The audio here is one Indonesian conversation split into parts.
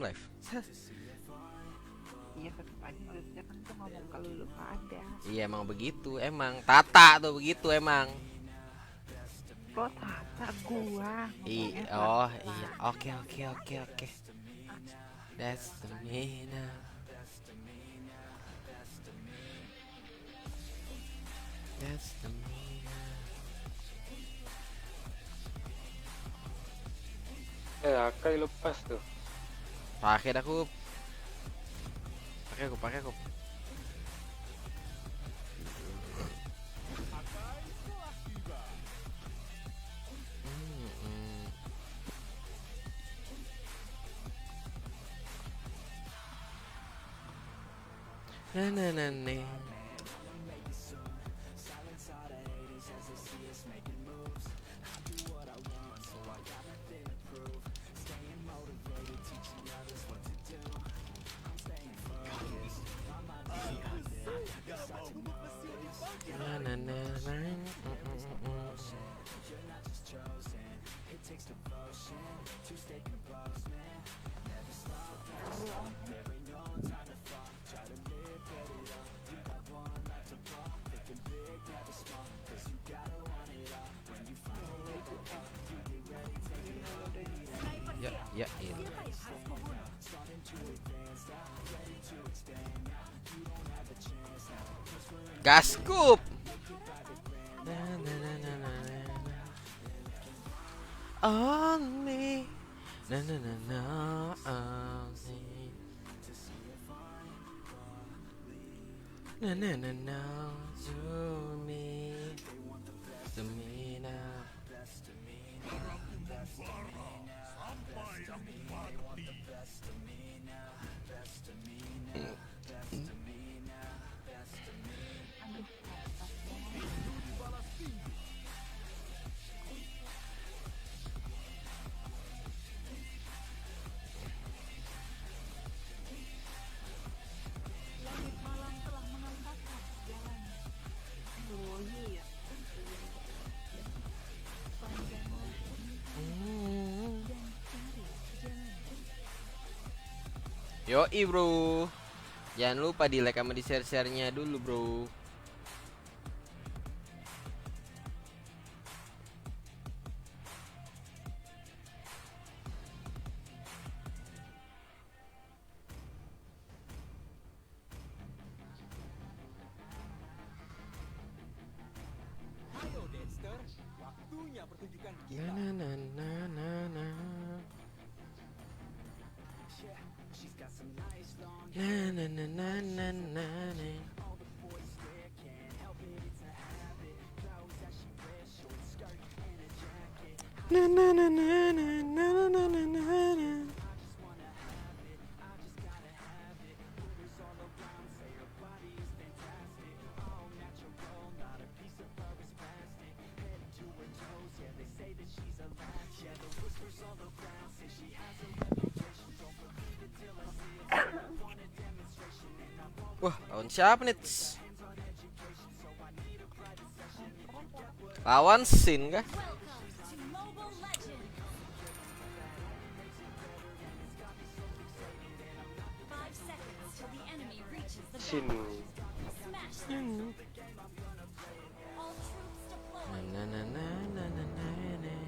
live. Iya tetep aja maksudnya kan tuh ngomong kalau lu nggak ada. Iya emang begitu, emang Tata tuh begitu emang. Kok tata gua ngomongnya Oh iya, pelan-pelan. oke oke oke oke. That's the mina. That's the mina. Akai lepas tuh. Pakai dah aku. Pakai aku. Hmm. Na na na na. Na na na na. Ya, ya, ini. Gaskup. Na, na, na, na, na, na. On me. Na na na na. On me. Na na na na. To me. To me now. Oh iya. Yoi bro. Jangan lupa di like sama di share-share-nya dulu bro. Ayo Dexter, waktunya pertunjukan Na kita. na na na na na. Na na na na na na na. Na na na na na na na na na na. Wah, lawan siapa nih? Lawan Sin kah? Welcome to Mobile Legends! 5 seconds till the enemy reaches the Sin. battle. Smash them! All troops Na deployed! na na na na na na na.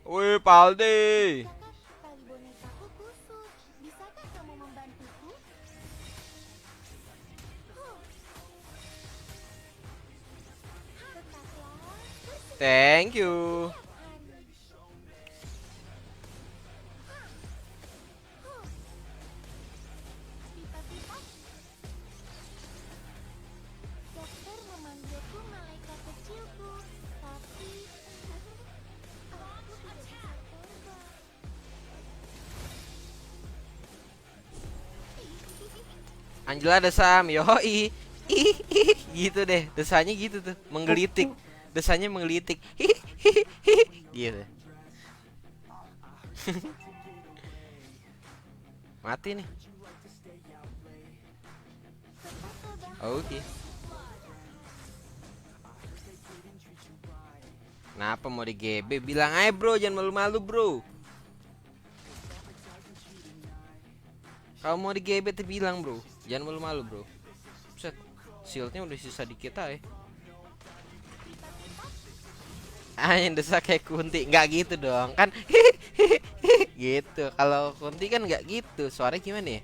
Wih, Paldi. Bisakah tali bonekaku kusut? Bisakah kamu membantuku? Tetaplah Thank you. pipa-pipa. Dokter memanggilku malaikat kecilku, tapi aku tidak bisa terbang. Angela desam, yoi. Ih, ih, gitu deh, desanya gitu tuh, menggelitik. Desanya menggelitik. Ih, ih, ih, gitu. Mati nih. Oke. Kenapa mau di GB? Bilang aja bro, jangan malu-malu bro. Kalau mau di GB tuh bilang bro, jangan malu-malu bro. Set, shieldnya udah sisa dikit aja. Yang desak kayak Kunti, nggak gitu dong kan? Gitu. Kalau Kunti kan nggak gitu. Suaranya gimana ya?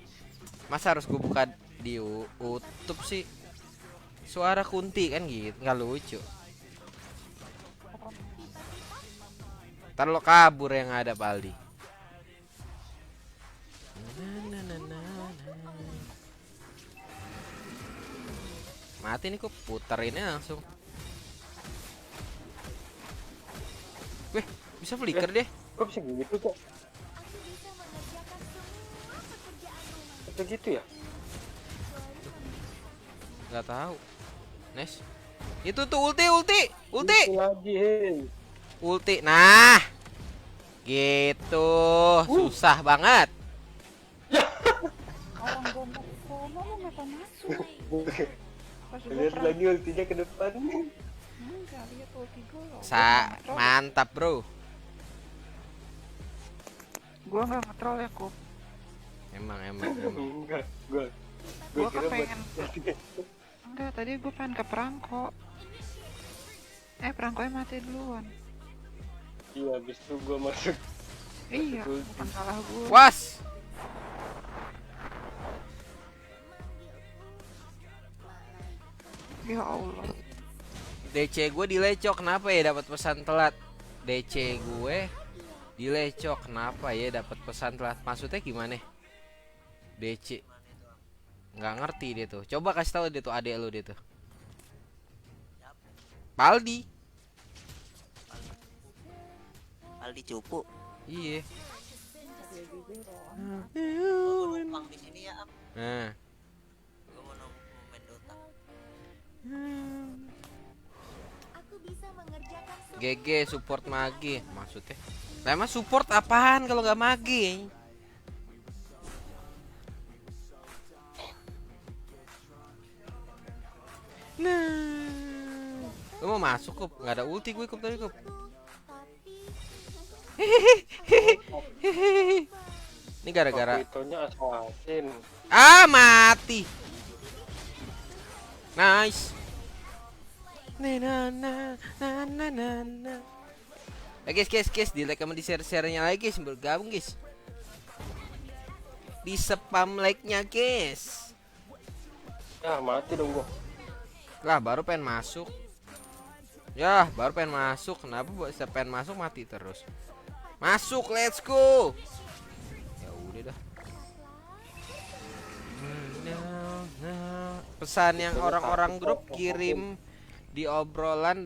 Masa harus gue buka di YouTube sih? Suara Kunti kan gitu, nggak lucu. Ntar lo kabur yang ada Paldi. Mati nih, kok putar ini langsung. Weh, bisa flicker deh. Kok bisa gitu kok? Aku bisa mengerjakan semua pekerjaan rumah. Bisa gitu ya? Nggak tahu. Nice. Itu tuh ulti. Itu lagi, Hen. Ulti. Nah. Gitu. Susah banget. Orang gue mau ke sono lu ngapa masuk? Pas gue Lihat lagi ultinya ke depan. enggak lihat ulti gue loh. Mantap, Bro. Gue nggak ngetrol ya Kup. Emang. Enggak, gue Gua kira buat kepengen. Enggak, tadi gue pengen ke perangko. Perangkonya mati duluan. iya, habis itu gue masuk. Iya, bukan salah gue. Was. Ya Allah. DC gue dilecok, kenapa ya dapat pesan telat? DC gue dilecok, kenapa ya dapat pesan telat? Maksudnya gimana? DC nggak ngerti dia tuh. Coba kasih tahu dia tuh, adek lu dia tuh. Paldi. Aldi cupu. Iya. Gua numpang di sini ya, Am. Nah, Gua mau main Dota. Aku bisa mengerjakan semua. GG support mage maksudnya. Lah emang support apaan kalau nggak mage? Nah, lu mau masuk Kup? Nggak ada ulti gue Kup tadi Kup. Tapi Ini gara-gara Itonya assassin. mati. Nice. Guys, di like sama di share-share-nya lagi guys, bergabung guys. Di spam like-nya guys. Ya, mati dong gua. Lah baru pengen masuk. Ya, baru pengen masuk. Kenapa setiap pengen masuk mati terus? Masuk, let's go. Ya udah dah. Pesan yang orang-orang grup kirim di obrolan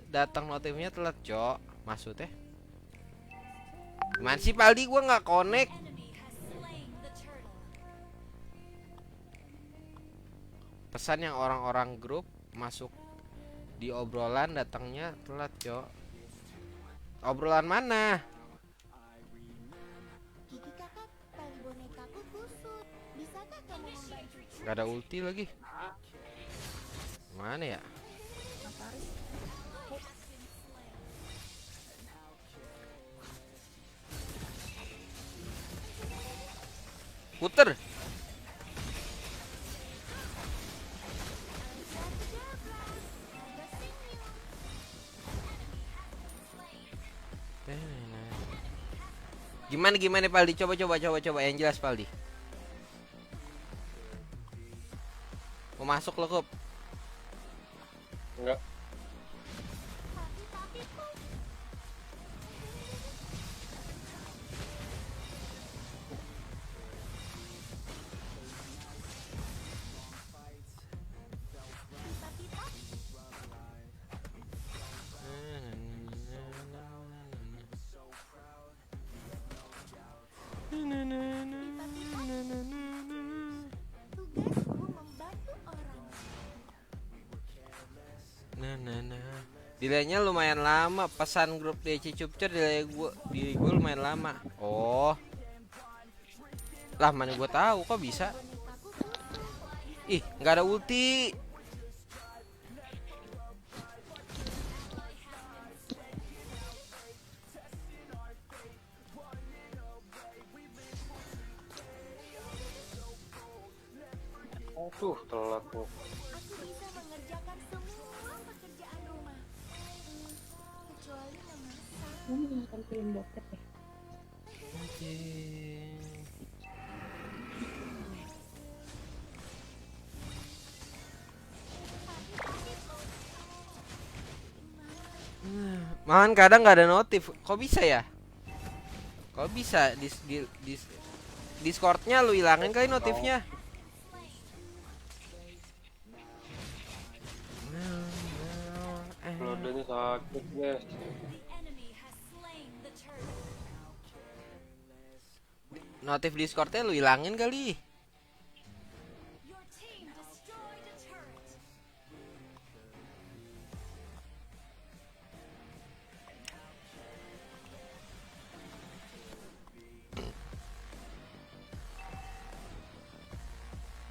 datang notifnya telat, Cok. Maksudnya? Gimana sih Paldi, gua nggak connect. Enemy has slain the turtle. Pesan yang orang-orang grup masuk di obrolan datangnya telat, Cok. Obrolan mana? Gigi kakak, tali bonekaku kusut. Bisakah kamu membantu? Gak ada ulti lagi. Mana ya? Puter. Gimana Paldi? Coba yang jelas Paldi. Mau masuk lo Kup? Enggak. Tugasku membantu orang. Delaynya lumayan lama. Pesan grup DC Cupcer delay gue lumayan lama. Oh. Lah mana gue tahu kok bisa. Ih, nggak ada ulti. Telat nih. Aku bisa mengerjakan semua pekerjaan rumah. Kecuali memasak. Kamu nonton film bokep ya? Man kadang nggak ada notif. Kok bisa ya? Kok bisa Discordnya lu hilangin kali notifnya? Loadnya sakit guys. The enemy has slain the turtle. Notif Discordnya lu hilangin kali. Your team destroyed a turret.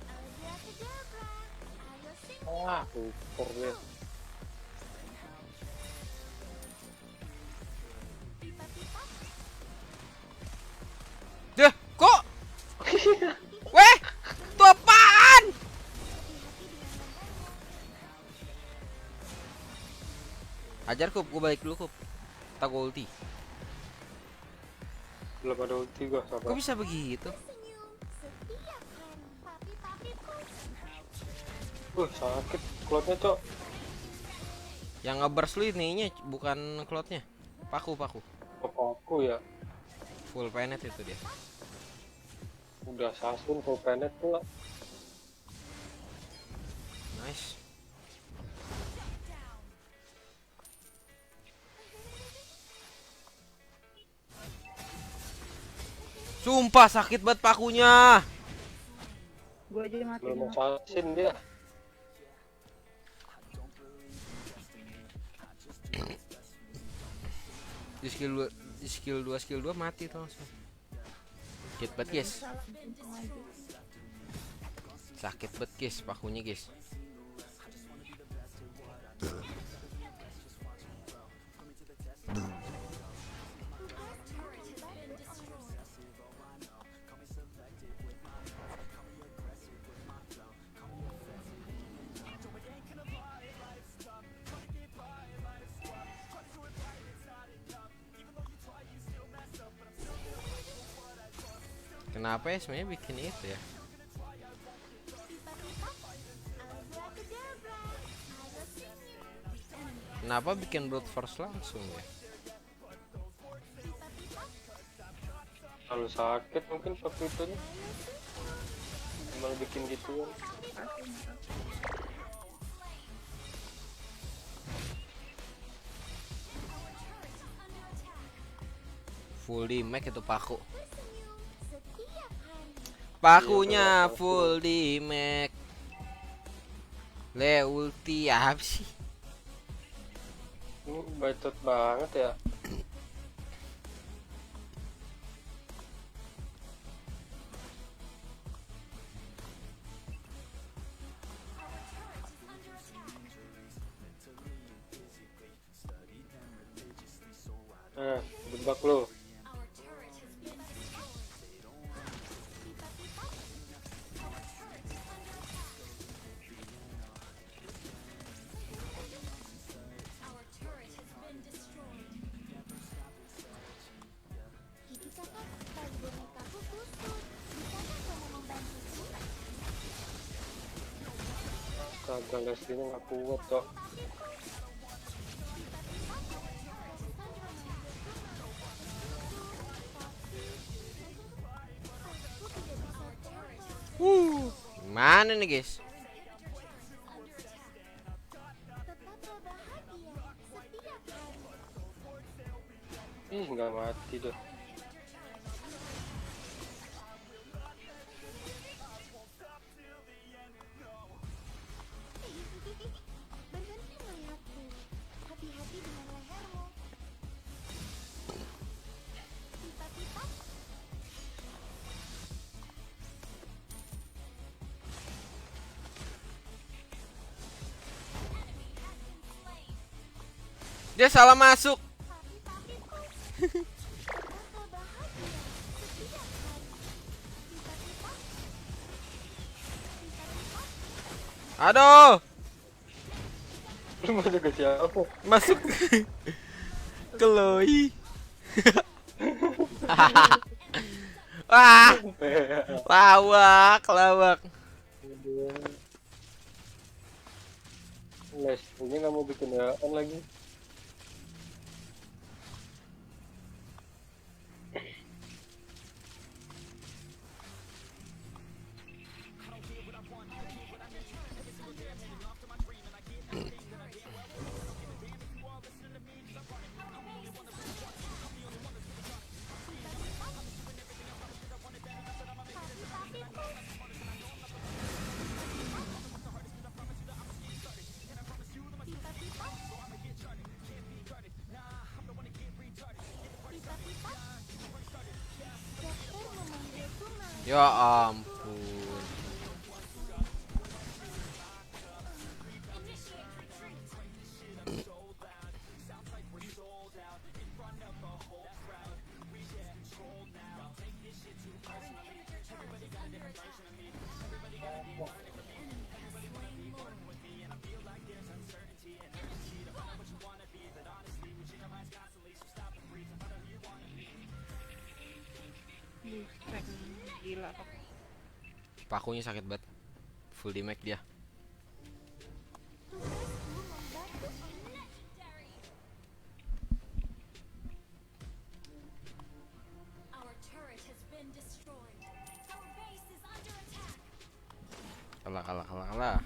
Abracadabra. Ayo sing. Super deh. Pipa-pipa. Dah, kok? Weh, itu apaan? Hati-hati dengan lehermu. Ajar Kup, gua balik dulu Kup. Tak gua ulti. Belum ada ulti gua, Kok sabar. bisa begitu? Senyum setiap hari. Papi-papiku. Sakit klotnya, Cok. Yang ngeburst lu ininya bukan cloudnya. Paku. Apa aku ya? Full penet itu dia. Udah sasun full planet pula. Nice. Sumpah sakit banget pakunya. Gue aja mati Belum dulu. assassin dia. Skill 2 mati tuh langsung. Sakit banget guys. Sakit banget guys pakunya guys. Kenapa ya sebenarnya bikin itu ya? Pipa-pipa. Abracadabra. Ayo senyum. Kenapa bikin brute force langsung ya? Pipa-pipa. Kalau sakit mungkin waktu itunya. Malah bikin gituan. Full damage itu paku. Senyum setiap hari. Pakunya full damage. Le ulti apa sih? Ini bacot banget ya. Jebak lu. Our turret has been destroyed. Pipa-pipa. Our turret is under attack. Our turret has been destroyed. Gigi kakak, tali bonekaku kusut. Bisakah kamu membantuku? Kagak Leslie-nya nggak kuat, Cok. Mana nih guys? Tetaplah bahagia setiap hari. Nggak mati dah. Berhenti melihatku. Hati-hati dengan lehermu. Pipa-pipa. Dia salah masuk. Papi-papiku. Tetaplah bahagia setiap hari. Pipa-pipa. Pipa-pipa. Aduh, Lu masuk ke siapa? masuk ke Loi. Wah, lawak, lawak. Les, ini nggak mau bikin yaan lagi. Ya ampun. Buset, gila. Pakunya sakit banget. Full damage dia. Our turret has been destroyed. Our base is under attack. Kalah, kalah, kalah, kalah.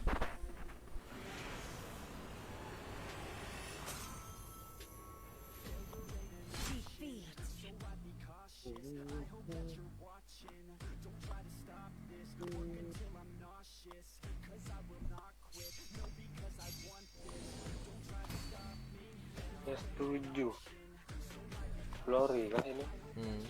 Ya setuju. Glory kan ini. Hmm.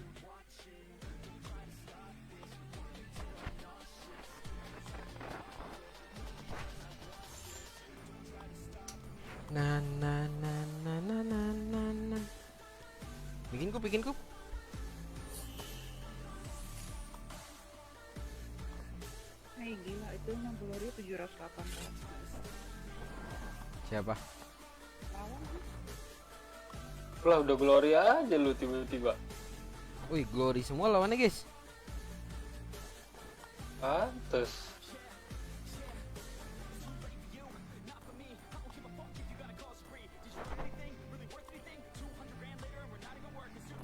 Na na na na na na na na. Bikin kup, bikin kup. Gila, itu yang Glory 780. Siapa? Lawan Lah udah Glory aja lu tiba-tiba. Wih, glory semua lawannya, guys. Pantes.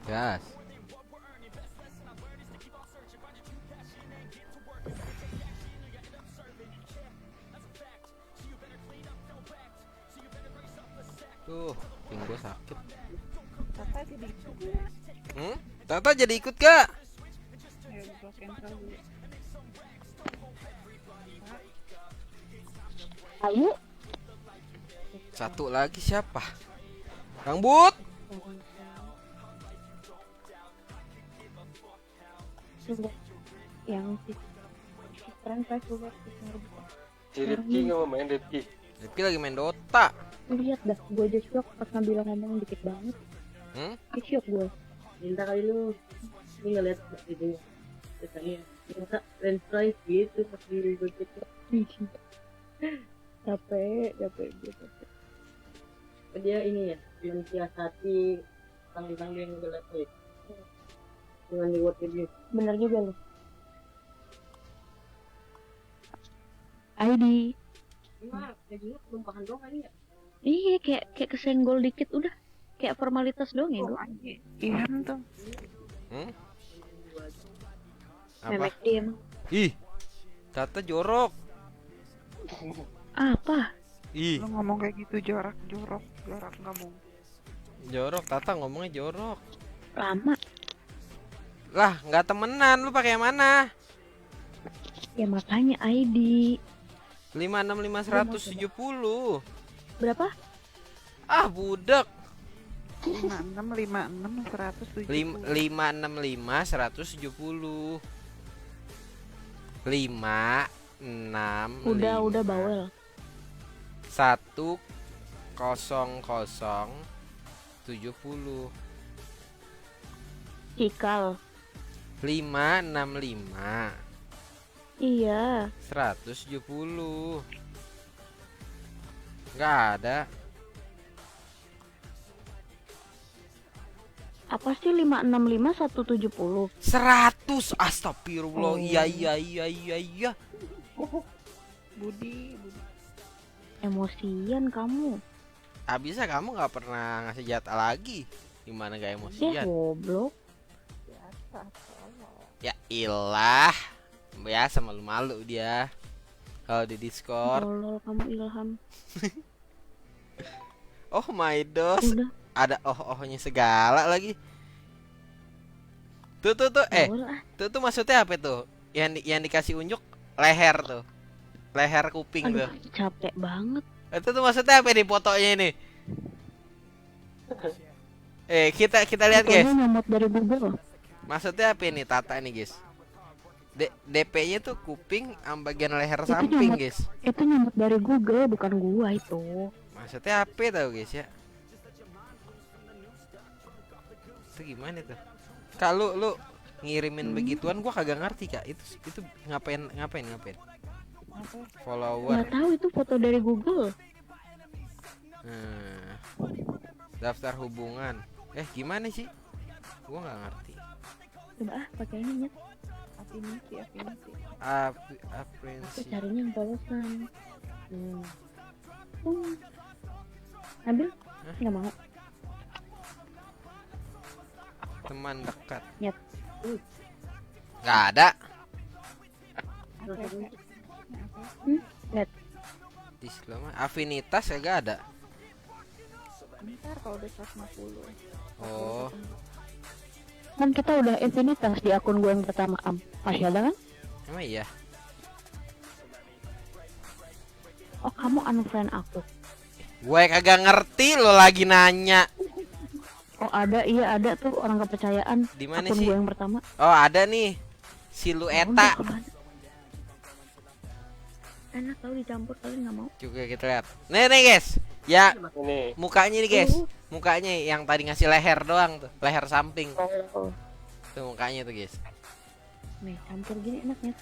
Gas. Tuh, ping gua sakit. Tata jadi ikut. Tata jadi ikut gak? Ya, gua cancel dulu. Ayo. Satu lagi siapa? Kang But. Sudah. Yang si keren pas sudah Si Rifki nggak mau main Rifki. Rifki lagi main Dota. lihat dah, gue aja shock pas ngambil ngomong dikit banget. Shock gue. Minta kali lu ini ngeliat itu katanya masa french fries gitu pas di Gojek. Capek gue capek. Dia ini ya mensiasati tentang dia yang ngeliat tuh dengan reward dia. Bener juga loh. ID. Cuma kayak gini tumpahan doang kali ya. Iya, kayak kesenggol dikit udah. Kayak formalitas doang ya, Bu. Iya tuh. Apa? Memek dia emang. Ih, Tata jorok. Apa? Ih, Lu ngomong kayak gitu jorok ngomong. jorok. Tata ngomongnya jorok. Lama. Lah, nggak temenan. Lu pakai yang mana? Ya makanya ID. 565170. Berapa? Ah, budak. 56 170. 565 170. 565 Udah bawel. 10070 Cikal. 565 Iya. 170. Nggak ada. Apa sih 565 170? 100. Astagfirullah. Oh. Iya. Iya. Budi. Emosian kamu. Abisnya kamu nggak pernah ngasih jatah lagi. Gimana gak Dia emosian? goblok. Ya ilah. Biasa malu-malu dia. Kalau di Discord. Tolol kamu Ilham. Oh my dos. Udah. Ada oh-ohnya segala lagi. Tuh. Tolol ah. Tuh maksudnya apa tuh? Yang dikasih unjuk leher tuh. Leher kuping Aduh, tuh. capek banget. Itu tuh maksudnya apa nih fotonya ini? Kita lihat guys. Fotonya nyomot dari Google. Maksudnya apa ini Tata nih guys? DP-nya tuh kuping sama bagian leher Itu samping nyomot. guys. Itu nyomot dari Google, bukan gua itu. Maksudnya apa tau guys ya? Itu gimana tuh? Kalau lu ngirimin begituan gua kagak ngerti Kak. Itu ngapain? Follower. Nggak tahu itu foto dari Google. Daftar hubungan. Gimana sih? Gua nggak ngerti. Coba pakai ini Nyet. Affinity. Aku Aprensi. carinya yang polosan. Ambil? Nggak mau. Teman dekat. Nyet. Nggak ada. Lihat. Di selama afinitas kagak ada. Bentar kalau udah 150. Oh, Kan kita udah infinitas di akun gue yang pertama masih ada kan? emang iya. Oh kamu unfriend aku. Gue kagak ngerti lo lagi nanya. Oh ada, iya ada tuh orang kepercayaan. Di mana akun sih? gue yang pertama. Oh, ada nih. Silueta. Oh, udah, enak tau dicampur kalian nggak mau. Juga kita lihat. Nih guys. Ya, Ini mukanya nih guys. Mukanya yang tadi ngasih leher doang tuh, leher samping. Oh. Tuh mukanya tuh guys. Nih campur gini enaknya.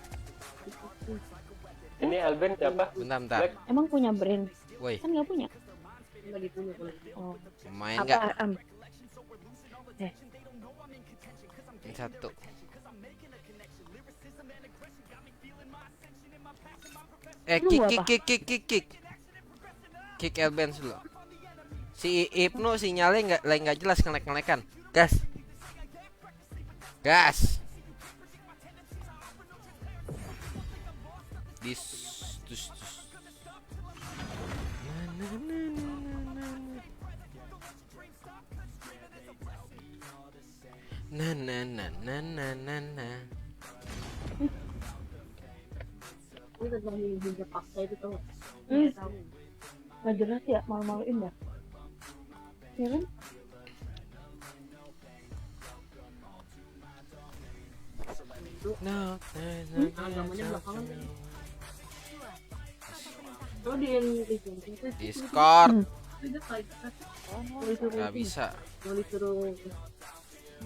ini Alben siapa? Bentar. Black. Emang punya brand? Woi, Kan nggak punya. Lagi punya kalau Oh. main Apa? nggak? Ini satu. Lu mau apa? Kick Elbens dulu. Si Ibnu sinyalnya nggak jelas ngelek-ngelekan. Gas. Dus. Na. aku tentang hijab paksa itu tau nggak? Nggak jelas ya, malu-maluin dah. Ya kan? Agamanya belakangan kan. Kalau di yang itu Discord itu kayak nggak bisa. mau disuruh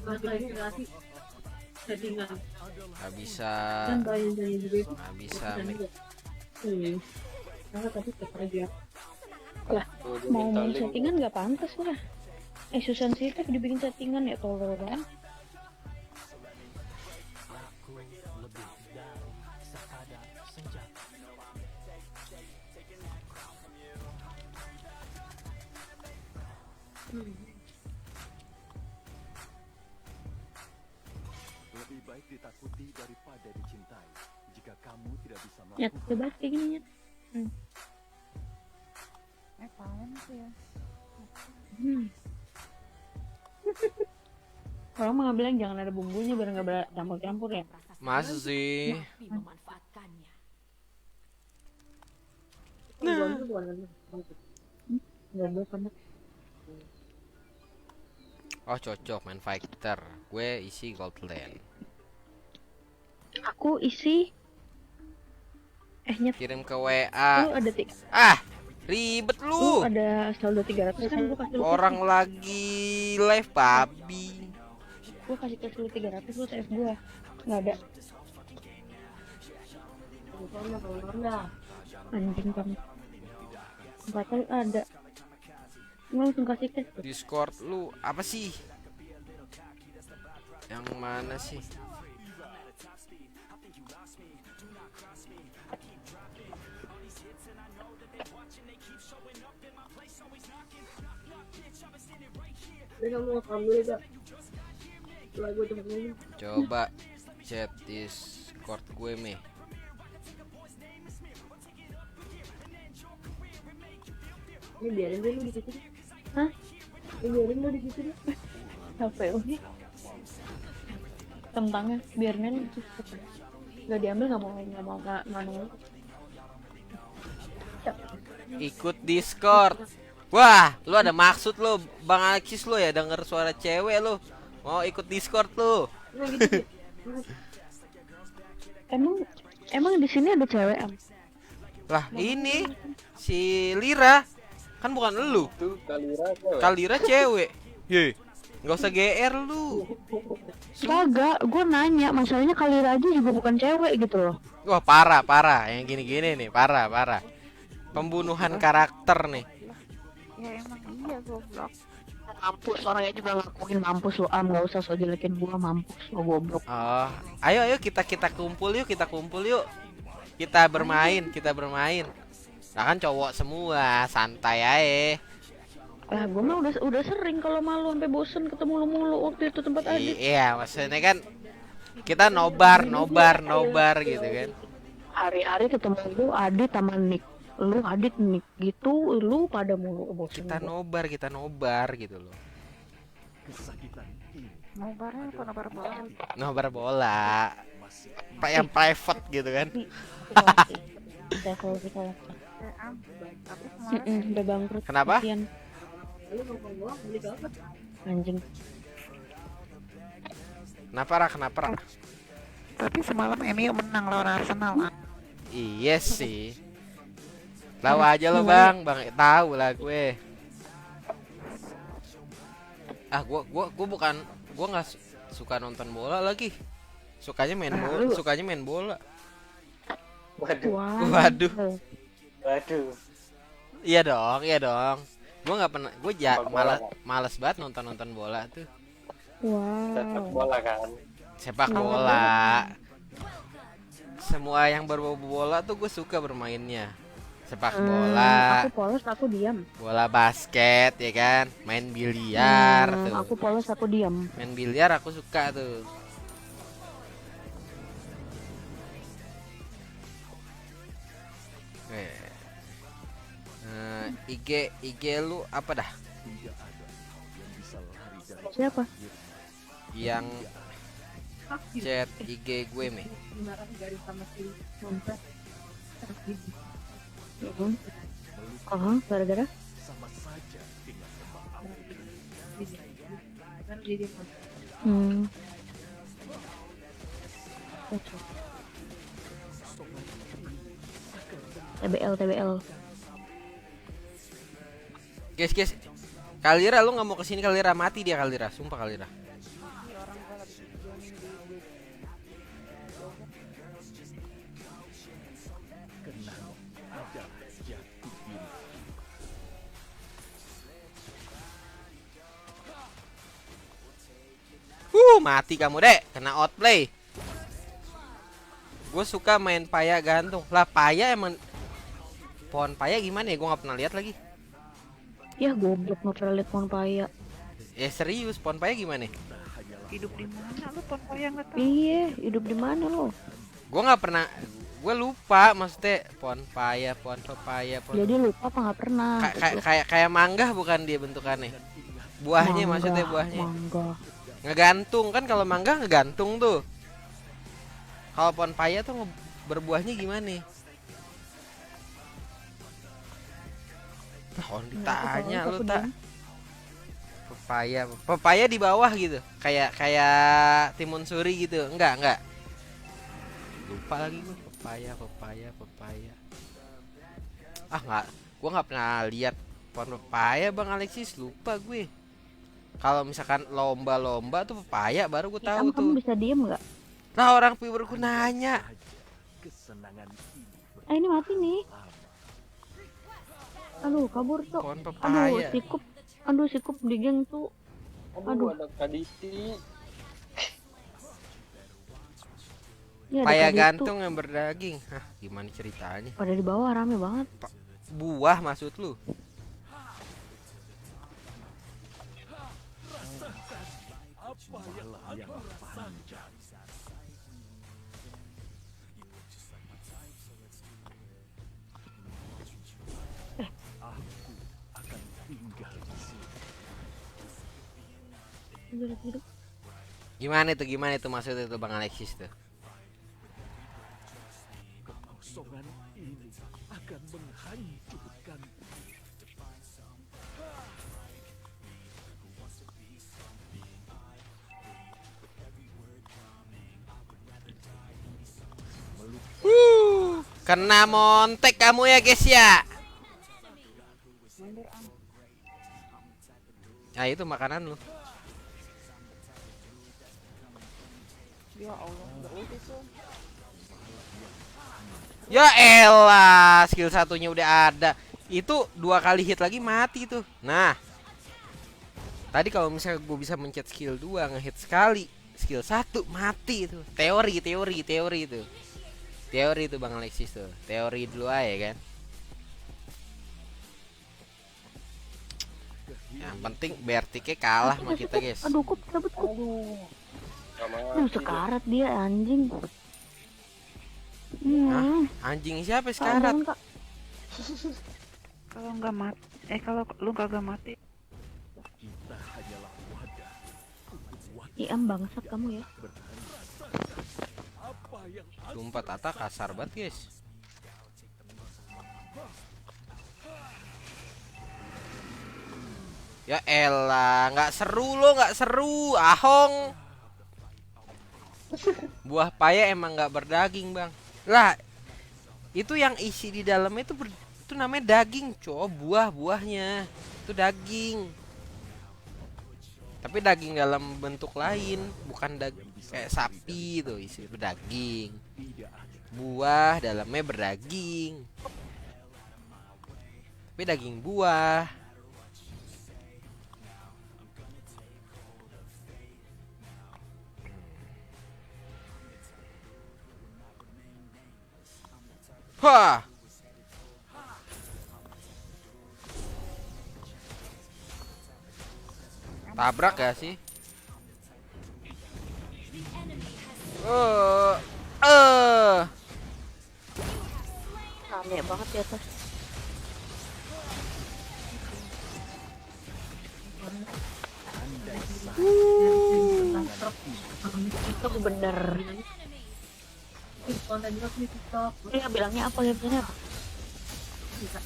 registrasi settingan Nggak bisa. kan bayar dari juga itu Nggak bisa. karena tadi kerja Tuh, dia Mau minta main link. settingan nggak pantas lah. Sensitif dibikin settingan ya tolol kan? Lebih baik ditakuti daripada dicintai. Jika kamu tidak bisa Nyet, coba kayak gini Nyet. Apaan sih ya? Orang mah bilang jangan ada bumbunya biar nggak bercampur-campur ya. Masa sih? memanfaatkannya. itu bukan nggak boleh kan Oh cocok main fighter. Gue isi gold lane. Aku isi. Nyet, Kirim ke lu WA. ada Ribet lu lu. ada saldo 300 kan gua kasih lu. Orang lagi live babi. Gua kasih ke lu 300 lu TF gua. Enggak ada. kalau rendah Anjing kamu. Nggak tahu ada. Gue langsung kasih cash tuh. Discord lu apa sih? Yang mana sih? Dia nggak mau ambil gak? Setelah gue cepet ngomong. Coba chat Discord gue meh. Ini biarin dulu di situ. Hah? Ini biarin dulu di situ. Capek nih. Kentangnya biarnya nggak diambil, nggak mau nggak Ikut Discord. Wah, lu ada maksud lu, Bang Alexis lu ya denger suara cewek lu. Mau ikut Discord lu. Nah gitu. Emang di sini ada cewek am? Lah, ini si Lira. Kan bukan lu. Itu Kalira cewek. Kalira cewek. Ye. Enggak usah GR lu. Kagak, gue nanya masalahnya Kalira aja juga bukan cewek gitu loh. Wah, parah. Yang gini-gini nih, parah. Pembunuhan karakter nih. Ya emang iya goblok. Mampus, orangnya juga ngakuin mampus lo am, nggak usah so jelekin gua, mampus lo goblok. Oh, ayo kita kumpul yuk, Kita bermain. Nah kan cowok semua, santai aja. Lah gua mah udah sering kalau malu sampai bosen ketemu lu mulu waktu itu tempat Adit. Iya, maksudnya kan kita nobar gitu kan. Hari-hari ketemu lu Adit sama Nick. Lu Adit Nick gitu, lu pada mulu bosen. Kita nobar gitu loh. Kesakitan ini Nobarnya apa nobar bola? Nobar bola. Pak yang private gitu kan. Kita udah bangkrut. Kenapa? Kasian. Lu ngomong doang beli ke apa? Anjing. Kenapa Ra? Tapi semalam MU menang lawan Arsenal. Iya sih. Tahu aja lo bang, tahu lah gue. Gue nggak suka nonton bola lagi. Sukanya main bola. Waduh. Iya dong. Gue nggak pernah, malas banget nonton bola tuh. Sepak bola kan. Sepak bola. Semua yang berbau bola tuh gue suka bermainnya. Sepak bola. Aku polos, aku diam. Bola basket ya kan, main biliar tuh. Aku polos, aku diam. Main biliar aku suka tuh. IG lu apa dah? tidak ada yang bisa lari dari Siapa? Yang chat IG gue nih. Gara-gara? sama saja dengan TBL. Guys. Kalira lu nggak mau kesini, Kalira mati dia, Kalira. Sumpah Kalira. kenal adalah jati diri. Mati kamu dek, kena outplay. Gue suka main paya gantung. Lah paya emang pohon paya gimana ya? Gue nggak pernah lihat lagi. Ya goblok, nggak pernah liat pohon paya. Serius, pohon paya gimana? Hidup di mana lo pohon paya nggak tahu? Iya, hidup di mana lo? Gue nggak pernah, gue lupa maksudnya pohon paya, pohon pepaya, Jadi lupa apa nggak pernah? kayak mangga bukan dia bentukannya? Buahnya maksudnya buahnya. Mangga. Ngegantung kan, kalau mangga ngegantung tuh. Kalau pohon paya tuh berbuahnya gimana? Oh, ditanya lu tak. Pepaya di bawah gitu. Kayak timun suri gitu. Enggak. Lupa lagi gue. Pepaya. Gua nggak pernah lihat pohon pepaya Bang Alexis, lupa gue. Kalau misalkan lomba tuh pepaya baru gue tahu tuh. Kamu bisa diem nggak? Lah orang viewerku nanya. Kesenangan ini Ini mati nih. Aduh, kabur, Cok. Pohon Aduh, pepaya. si Kup di geng tuh. Aduh, Aduh. ada Kaditi. Ini ada Paya Kadit tuh. gantung yang berdaging. Hah, gimana ceritanya? Pada di bawah rame banget. Buah maksud lu? Malam yang panjang. Aku akan tinggal di sini. Hidup. Gimana itu maksudnya tuh Bang Alexis tuh? Kekosongan ini akan menghancurkan. Kena montek kamu ya guys ya. Nah itu makanan lu. Ya elah, skill satunya udah ada. Itu 2 kali hit lagi mati tuh. Nah, tadi kalau misalnya gue bisa mencet skill 2 ngehit sekali, skill 1 mati itu. Teori itu. Teori itu Bang Alexis tuh. Teori dulu aja kan. Yang penting Bertiknya kalah sama kita guys. Aduh, Kup cabut, Kup. Sama Aduh, sekarat dia anjing. Hah? Anjing siapa sekarat? Jangan, Kak. Kalau nggak mati, kalau lu kagak mati, Kita hanyalah wadah untuk Iam bangsat kamu ya. apa yang Sumpah Tata kasar banget guys. Ya elah, nggak seru, Ahong. Buah paya emang nggak berdaging bang. Lah, itu yang isi di dalamnya itu namanya daging, buah-buahnya itu daging. Tapi daging dalam bentuk lain, bukan daging kayak sapi itu isi itu daging. Buah dalamnya berdaging. Tapi daging buah. Wah. Tabrak gak sih? Rame banget di atas. Itu bener. Dia bilangnya apa ya bener? Bisa.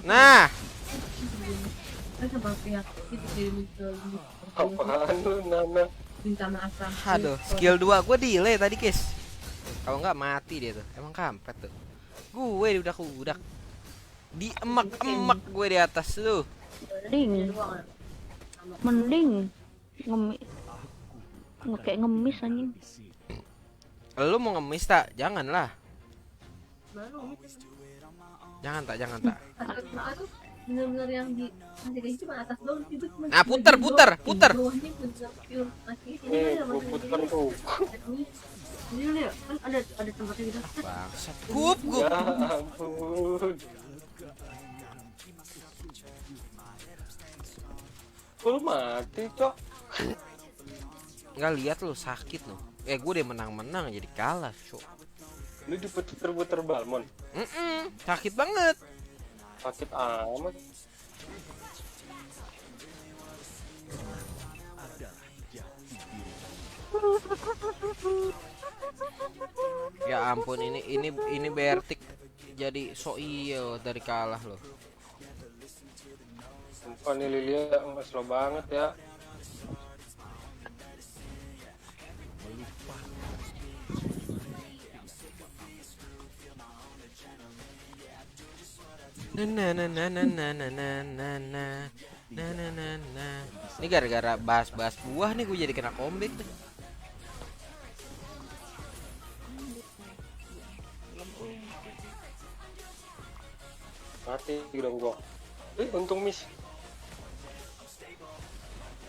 Nah, apaan lu Nana? aduh, skill 2 gue delay tadi, guys. Kalau nggak mati dia tuh. Emang kampret tuh. Gue udah di emak gue di atas tuh. Mending kayak ngemis anjing. Lu mau ngemis tak? Janganlah. Jangan tak. Bener-bener yang di nanti cuma atas doang tiba cuma Nah, puter. bawahnya bener pure plastik ini Gua puter tuh. ini lihat kan ada tempatnya gitu Bangsat. Gup. Ya ampun. Lu mati, Cok. Nggak lihat lu sakit loh. Gue udah menang jadi kalah, Cok. Lu diputer-puter balmon. Sakit banget. Sakit amat. Ya ampun, ini Bertik jadi so iyo dari kalah loh. Sumpah nih Lilia slow banget ya. Ini gara-gara bahas buah nih gue jadi kena comeback tuh. Mati udah gua. Untung miss.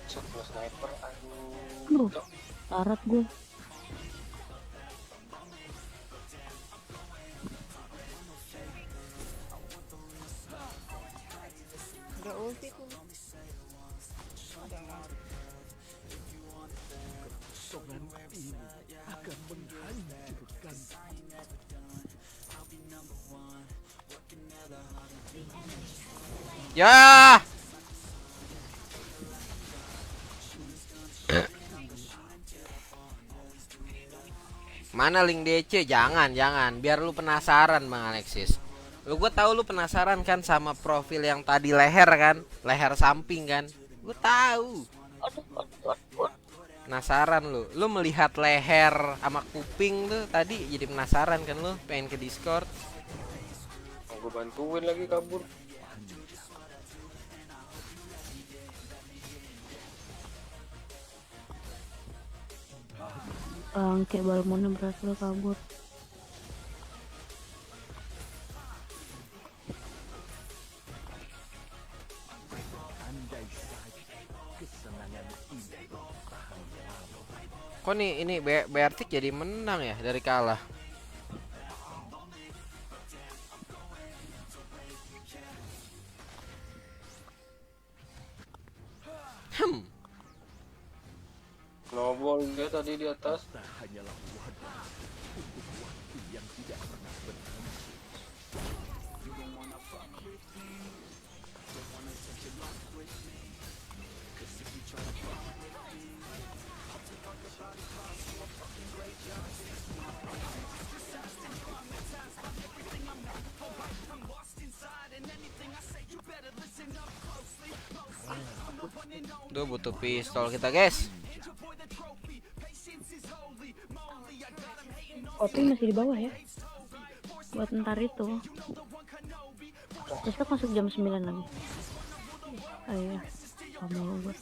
Masuk ke sniper. Aduh, larat gue. Udah ulti tuh. Kekosongan ini akan menghancurkan. Ya. Mana link DC? Jangan, biar lu penasaran Bang Alexis. Gue tahu lu penasaran kan sama profil yang tadi leher kan, leher samping kan. Gue tahu. Penasaran lu melihat leher sama kuping tuh tadi jadi penasaran kan lu, pengen ke Discord. Gue bantuin lagi kabur. Bangke Balmonnya berhasil kabur. Andai saja kesenangan ini tahan lama. Kok nih ini Bertik jadi menang ya dari kalah. Snowball dia tadi di atas. Tak hanyalah wadah untuk waktu yang tidak pernah berhenti. Duh, butuh pistol kita guys. Kopi masih di bawah ya. Buat ntar itu. Besok masuk jam 9 lagi. Ayo, kamu gue.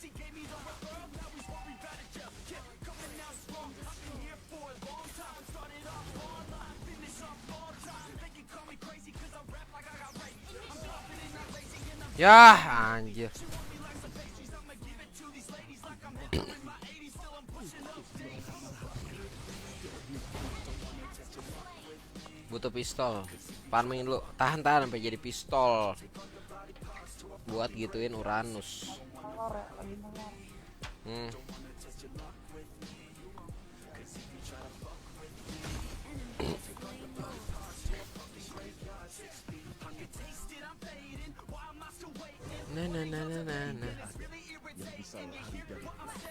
Yah, anjir. Butuh pistol. Farming dulu. Tahan sampai jadi pistol. Buat gituin Uranus. Nah. Yang bisa lari dari takdir.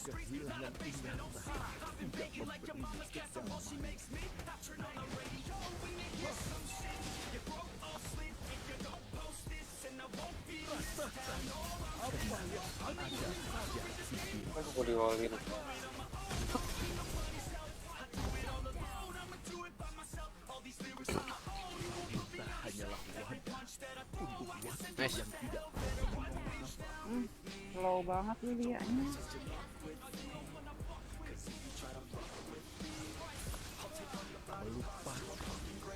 Kehilangan ingatan tidak memberi kedamaian. Aku diwalin. Tak hanyalah wadah untuk waktu Nice. yang tidak Slow banget Lilianya. melupakan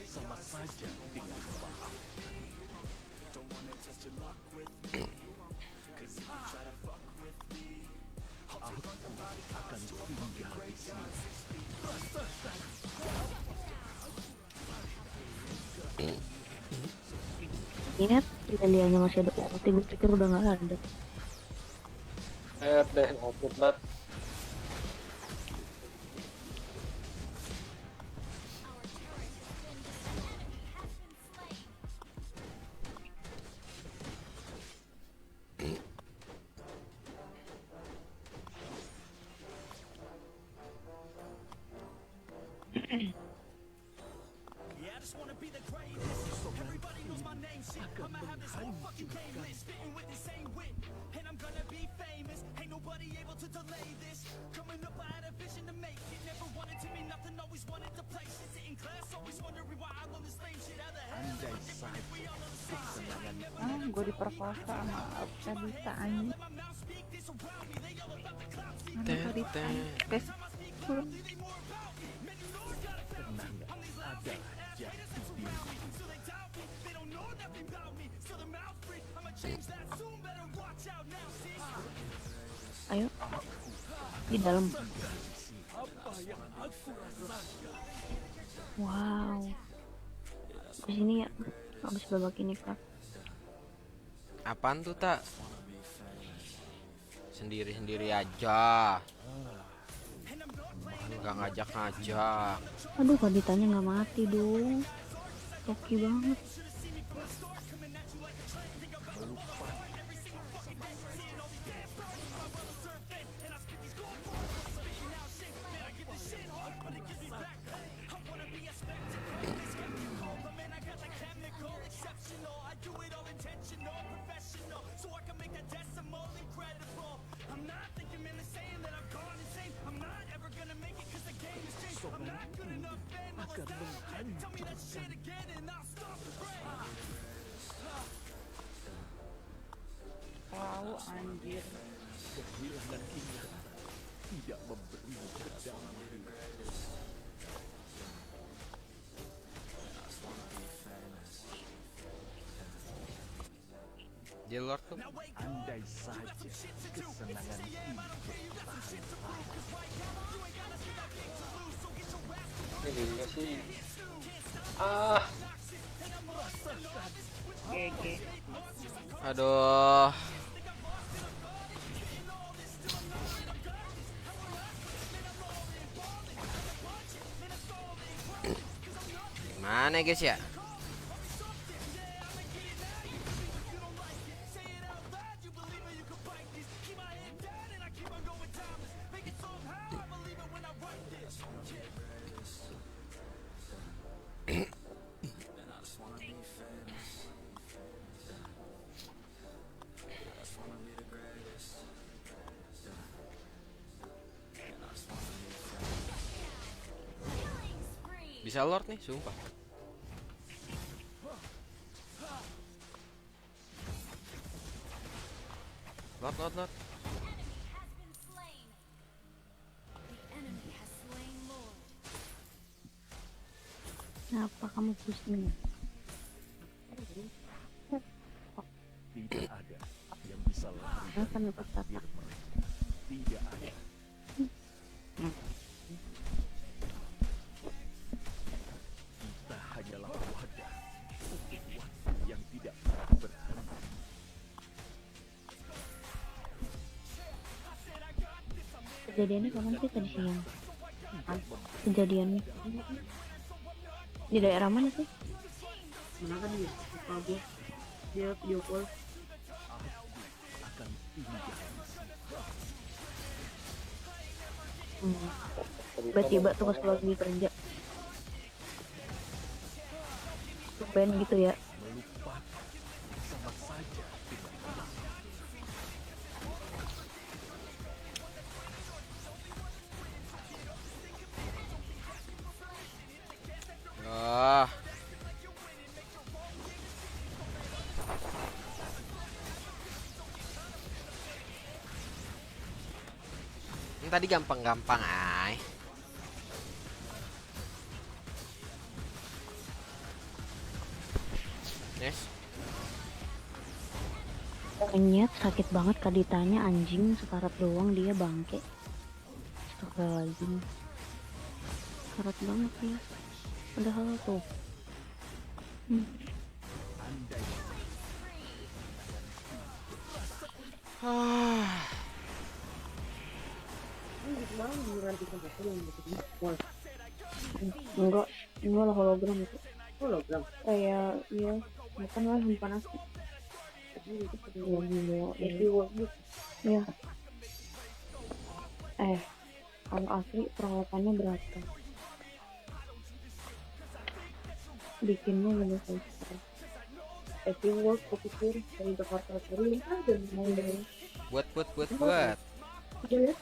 sama saja dengan maaf. Aku akan tinggal di sini. Ingat, Italianya masih ada ulti. Gue pikir udah nggak ada. Deh, ngoput banget. Andai saja kesenangan Gue diperkosa sama Abisa anjing. tadi guys. Belum. Kenangan adalah jati diri. Ayo. Di dalam. Wow. Di sini ya. Habis babak ini Kak. Apaan tuh tak? Sendiri-sendiri aja. Nggak ngajak-ngajak. Aduh, kok ditanya nggak mati dong. Oke banget. Wow, anjir. Kehilangan ingatan tidak memberi kedamaian. Dia Lord tuh. Andai saja kesenangan ini bertahan lama. Ini juga sih. Ah, GG. Aduh. Gimana guys ya? Bisa Lord nih, sumpah. Lord. Enemy has slain Lord. Kenapa kamu pusing? Tidak ada yang bisa lari Akan dapat kata. takdir mereka. Tidak ada. Kita hanyalah wadah untuk waktu yang tidak pernah berhenti. Kejadiannya kapan sih tadi siang? Kejadiannya di daerah mana sih? Mana kan dia? Lupa gue. Dia video call. Akan tinggal di Tiba-tiba tuh pas lagi kerja. Tumben gitu ya. melupakan sama saja dengan Ah. Ini tadi gampang-gampang, ay. Yes. Nyet sakit banget Kak ditanya anjing sekarat doang dia bangke. Astagfirullahaladzim. Sekarat banget ya. Padahal tuh. Enggak lah hologram itu. Hologram. Kayak iya bukan lah bukan asli. Iya. Kalau asli perawatannya berapa? Bikinnya lebih susah. World kepikir dari Jakarta Seri ada mau dari Buat. udah ya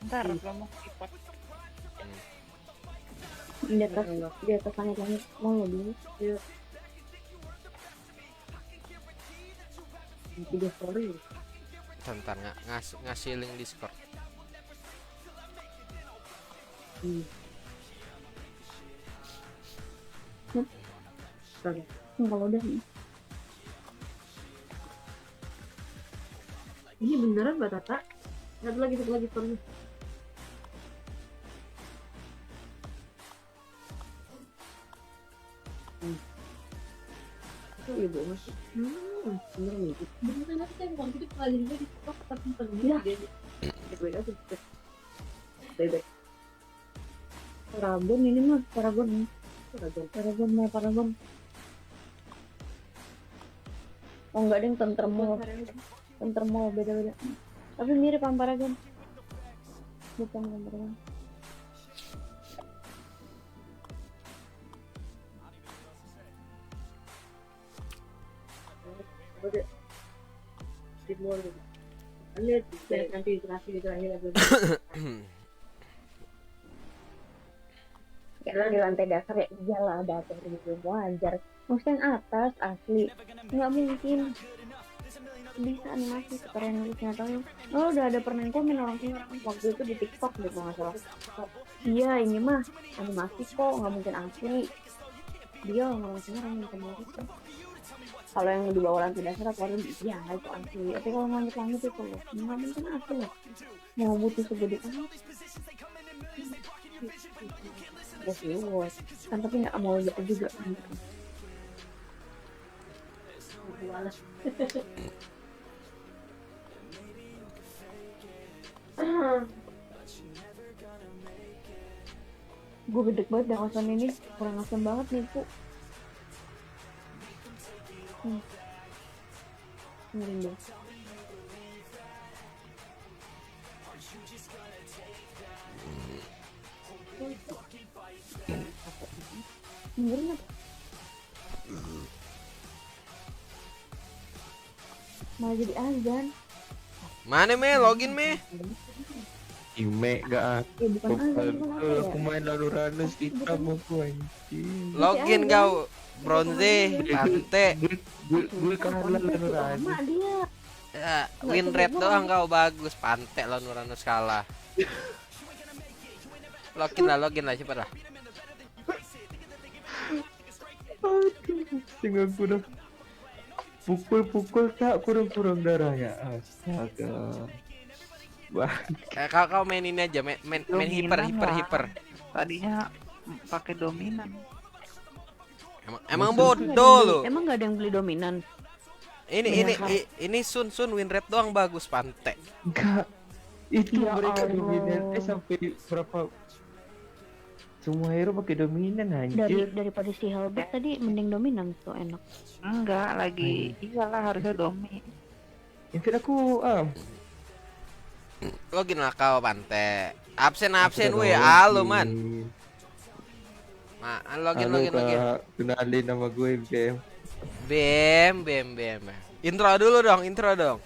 Ntar kamu ikut. di atas langit mau lebih ya video story Bentar ngasih link Discord. Kalau udah Ini beneran Mbak Tata? Satu lagi sorry. Itu ibu masih. Bener nih. Beneran aku saya bukan gitu kali juga di TikTok tapi Ya. baik aja. Baik. Paragon ini mah Paragon nih. Paragon. Paragon. Oh enggak deh, Tentermol beda-beda. Tapi mirip sama Paragon. Bukan Paragon. Udah. Timur. Lihat nanti terakhir di terakhir lagi. Karena di lantai dasar ya iyalah ada atur gitu wajar. Maksudnya yang atas asli nggak mungkin bisa animasi sekeren lu nggak tahu. Oh udah ada pernah komen orang waktu itu di TikTok gitu nggak salah. Iya ini mah animasi kok nggak mungkin asli. Dia ngomongnya orang yang kemarin itu. Kalau yang di bawah lantai dasar aku iya itu asli. Tapi kalau langit-langit itu loh nggak mungkin asli loh. Mau butuh segede apa? Bos kan tapi nggak mau gitu juga. Gue gede banget dah kosan ini, kurang asem banget nih Bu. Miring deh. Miring apa? Malah jadi azan. Mana me? Login me? Ime gak Bukan azan, bukan apa ya? aku main lalu ranus hitam aku anjing. Login kau. Bronze, Pante. Gue kalah lalu ranus. Lama dia. Ya, win rate doang kau bagus. Pante lawan Uranus kalah. Login lah cepet lah. Tinggal kurang pukul tak kurang darahnya. Astaga. Wah, Kau main ini aja, main hiper. Tadinya pakai dominan. Emang bodoh lu. Emang gak ada yang beli dominan? Ini Sun win rate doang bagus Pante. enggak. Itu Ya mereka Allah. dominan sampai berapa semua hero pakai dominan anjir. Daripada si Helbet tadi mending dominan tuh enak. Enggak, lagi iyalah harusnya domi. Invite aku Login lah kau Pante. Absen weh, halo man. Login. Kenalin nama gue BM. Bem. Intro dong.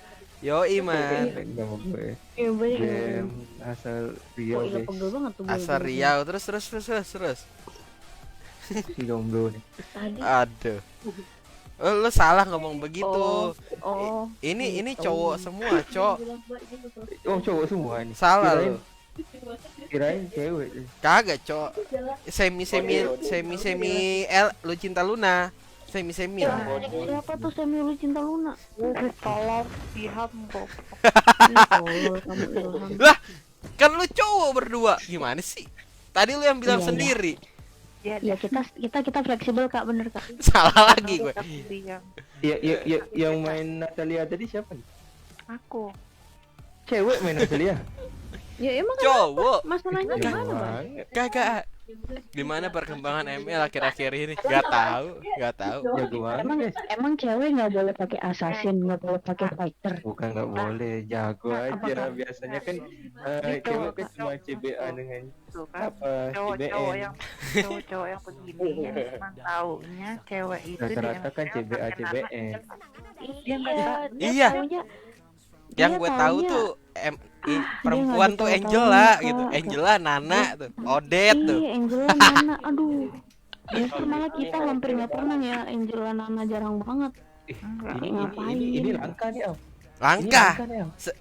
Yoi man. Nama gue Iya banyak. BM asal Riau Iya guys. pegel banget tuh. Asal Riau terus. Si jomblo nih. Tadi. Aduh. Lu salah ngomong begitu. Oh. Ini cowok semua, Cok. Oh cowok semua ini. Salah lu. Kirain cewek. Kagak, Cok. Semi lu cinta Luna. Semi lah. Siapa tuh Semi lu cinta Luna? Tolong Ilham kok. Kamu Ilham. Lah, kan lu cowok berdua. Gimana sih? Tadi lu yang bilang Iya. sendiri. Ya kita fleksibel Kak, bener Kak. Salah lagi gue. Ya yang main Natalia tadi siapa nih? Aku. Cewek main Natalia. Ya emang Cowok. masalahnya gimana Bang? Kagak. Gimana perkembangan ML akhir-akhir ini? Gak tahu. Jago banget. Emang cewek nggak boleh pakai assassin, nggak boleh pakai fighter. Bukan nggak boleh, jago aja. Biasanya kan cewek kan cuma CBA dengan Tuh kan apa cowok-cowok CBN. yang begini yang cuma taunya cewek itu di Rata-rata kan ML CBA pakai nama CBN. Dia nggak tahu. dia Iya. taunya Yang dia gue tahu taunya- tuh dia perempuan nggak tuh tahu-tahu Angela Kak. gitu. Angela, Nana tuh, Odet tuh. Iya, Angela Nana, aduh. Justru malah kita hampir nggak pernah ya Angela Nana, jarang banget. Enggak. Ini Ngapain? langka nih, Am. Langka.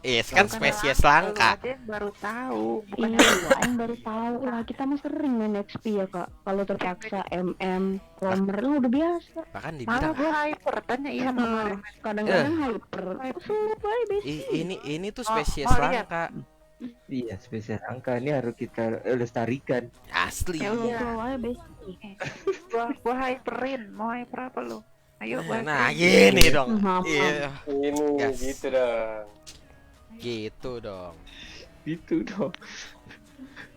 Ini kan Kan spesies langka. Ada yang baru tahu, bukan Iya, yang baru tahu lah. Kita mah sering main XP ya kak. Kalau terpaksa romer lu udah biasa. Bahkan malah dibilang gue hyper tanya Ian kemarin. Kadang-kadang hyper. ini tuh spesies mau lihat? langka. Iya, spesies angka ini harus kita lestarikan. Asli. Ya lu Iya, aja bes. gua hyperin, mau hyper apa lu? Ayo gua Nah, hyperin. gini dong. Maaf, Iya, Ini Gas. gitu dong. gitu dong. Itu dong.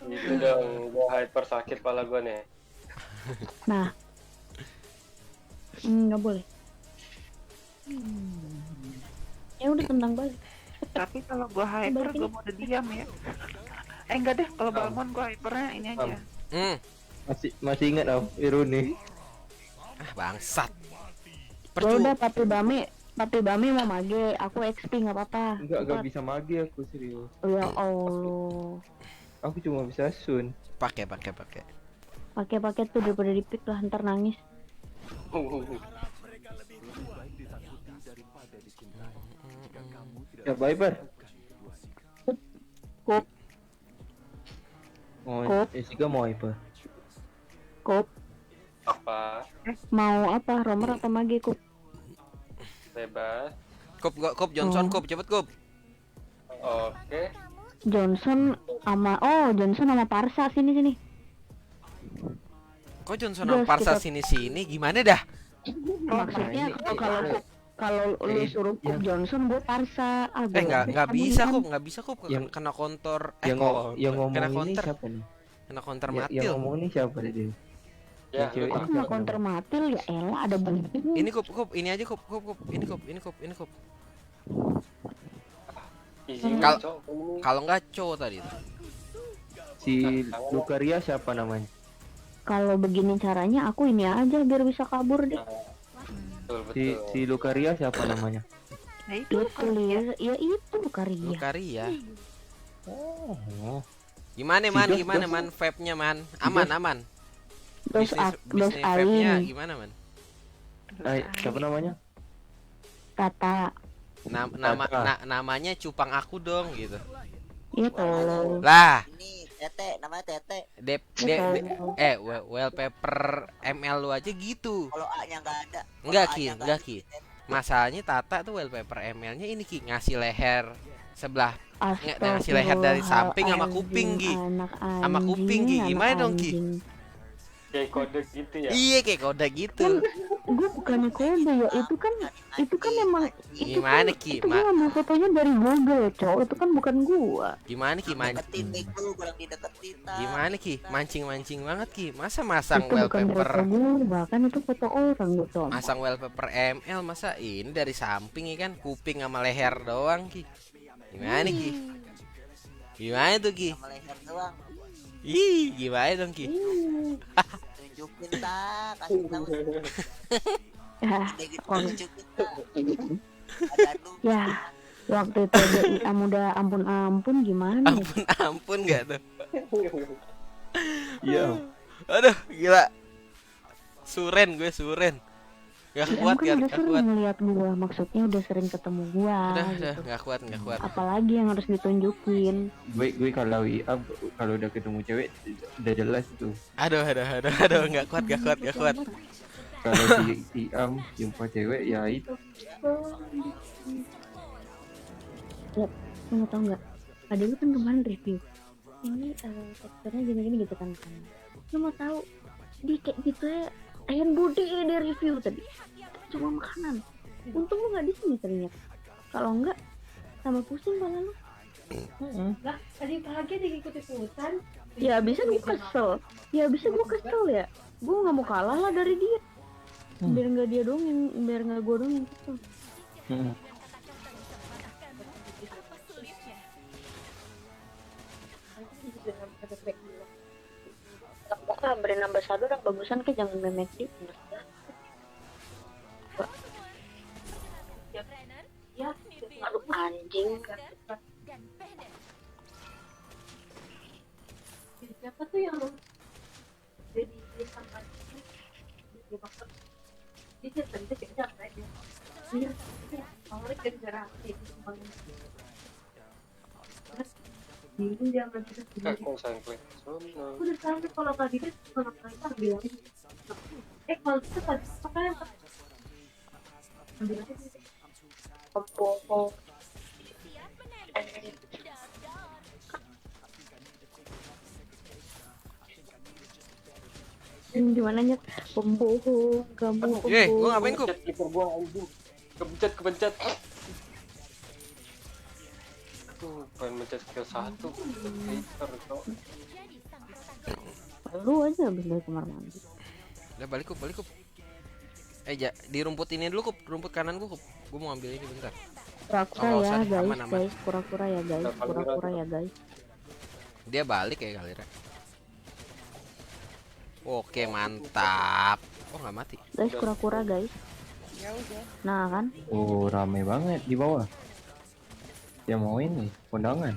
Gitu dong. Gua hyper sakit pala gua nih. Nah, nggak boleh. Ya udah tendang balik. Tapi kalau gua hyper gua mau diam ya. Enggak deh, kalau bangun gua hypernya ini aja. Masih ingat Iruni. Bangsat. Ya udah papi Bami mau mage, aku XP nggak apa-apa. Enggak bisa magi aku serius. Ya Allah. Aku cuma bisa sun. Pakai. Pakai tuh daripada dipik lah ntar nangis. Ya Viper. Kop. Oh, Kop. Jessica mau apa? Kop. Apa? Mau apa? Romer atau mage kop? Bebas. Kop Johnson, Kop cepet Kop. Oke. Johnson sama Parsa sini. Kok Johnson Gas, sama Parsa kita- sini ini dah. Maksudnya ini- kalau lu suruh Kop Johnson buat Parsa. Nggak bisa Kop Yang- kena kontor. Yang ngomong kena ini counter. siapa nih? Kena counter Yang matil. ngomong ini siapa deh? Ya, Yang cewek Aku ini nggak siapa counter namanya? matil ya elah ada bunyi. Ini Kop, ini aja Kop. Ini Kop. izin Kal- Cok. Ini. Kalau nggak cowok tadi tuh. Si Lucaria siapa namanya? Kalau begini caranya aku ini aja biar bisa kabur deh. Betul. Si Lucaria siapa namanya? Nah itu Betul ya itu Lucaria. Lucaria. Oh. Gimana Si man? Dos, Gimana Dos. man? Vape-nya man? Aman. Dos Bisnis vape-nya Ain, gimana man? Siapa namanya? Tata. Namanya cupang aku dong gitu. Iya tolong. Lah, Ini Tete, namanya Tete. wallpaper ML lu aja gitu. Kalau A-nya nggak ada. Enggak Kalau Ki, A-nya enggak ada, Ki. Tete. Masalahnya Tata tuh wallpaper ML-nya ini Ki ngasih leher sebelah ngasih leher dari samping sama kuping Ki. Sama kuping, Ki. Gimana dong, Ki? Kayak kode gitu ya. Iya kayak kode gitu. Gue bukannya kode ya, itu kan memang Gimana Ki? itu gue ambil fotonya dari Google, cowok itu kan bukan gua. Gimana Ki Deketin itu, kurang dideketin. Tak. Gimana Ki? Mancing banget Ki. Masa masang Itu bukan foto wallpaper gue, bahkan itu foto orang gitu. masang wallpaper ML masa ini dari samping ya kan kuping sama leher doang Ki. Gimana Ki? Gimana tuh Ki? Sama leher doang. Ih, gimana dong Ki? Tunjukin tak, kasih tahu. Ya, Udah gitu tunjukin tak. Ada lu. ya waktu itu aja Iam udah ampun gimana ya? Ampun nggak tuh? Iya. Aduh, gila. Gue suren. Gak Iam kuat kan kan? udah Gak sering kuat. ngeliat gua, maksudnya udah sering ketemu gua Udah, gitu. gak kuat. Apalagi yang harus ditunjukin. Gue kalau kalau udah ketemu cewek udah jelas tuh. Aduh, gak kuat. Kalau si Iam jumpa cewek ya itu. Lu tau nggak? Ada lu kan kemarin review. Ini teksturnya gini-gini gitu kan. Lu mau tahu? Di kayak gitu ya. Iron body dia review tadi. Cuma makanan. Untung lu nggak di sini ternyata. Kalau enggak, tambah pusing malah lu. Lah, tadi pagi dia ikut-ikutan. Ya bisa gue kesel. Ya gue nggak mau kalah lah dari dia. Biar nggak dia dong biar nggak gue dong yang kesel. Brand ambassador yang bagusan ke jangan memek di. Ya, aduh anjing. Siapa tuh yang jadi sampai di cerita itu kayaknya Iya. Awalnya gara-gara itu terus bingung dia sama kita Kayak sendiri. kok sayang klik. Sono. Aku udah tahu nih kalau tadi kan kalau kita bilang kalau kita tadi apa yang ambil aja sih. Kompo. Gimana nyet? Pembohong, kamu Ye, pembohong. gua ngapain Kup? Kepencet flipper gua anjing. Kepencet. Aduh, pengen mencet skill 1. Flipper, Cok. Lu aja habis dari kamar mandi. Udah balik Kup. Di rumput ini dulu Kup, rumput kanan gua Kup. Gua mau ambil ini bentar. Kura-kura Oh, ya usah deh, guys, aman. guys, kura-kura ya guys, kura-kura ya guys. Dia balik ya Galera. Oke, mantap. Oh, nggak mati. Guys, kura-kura guys. Ya udah. Nah kan, Oh, rame banget di bawah. Dia mau ini kondangan.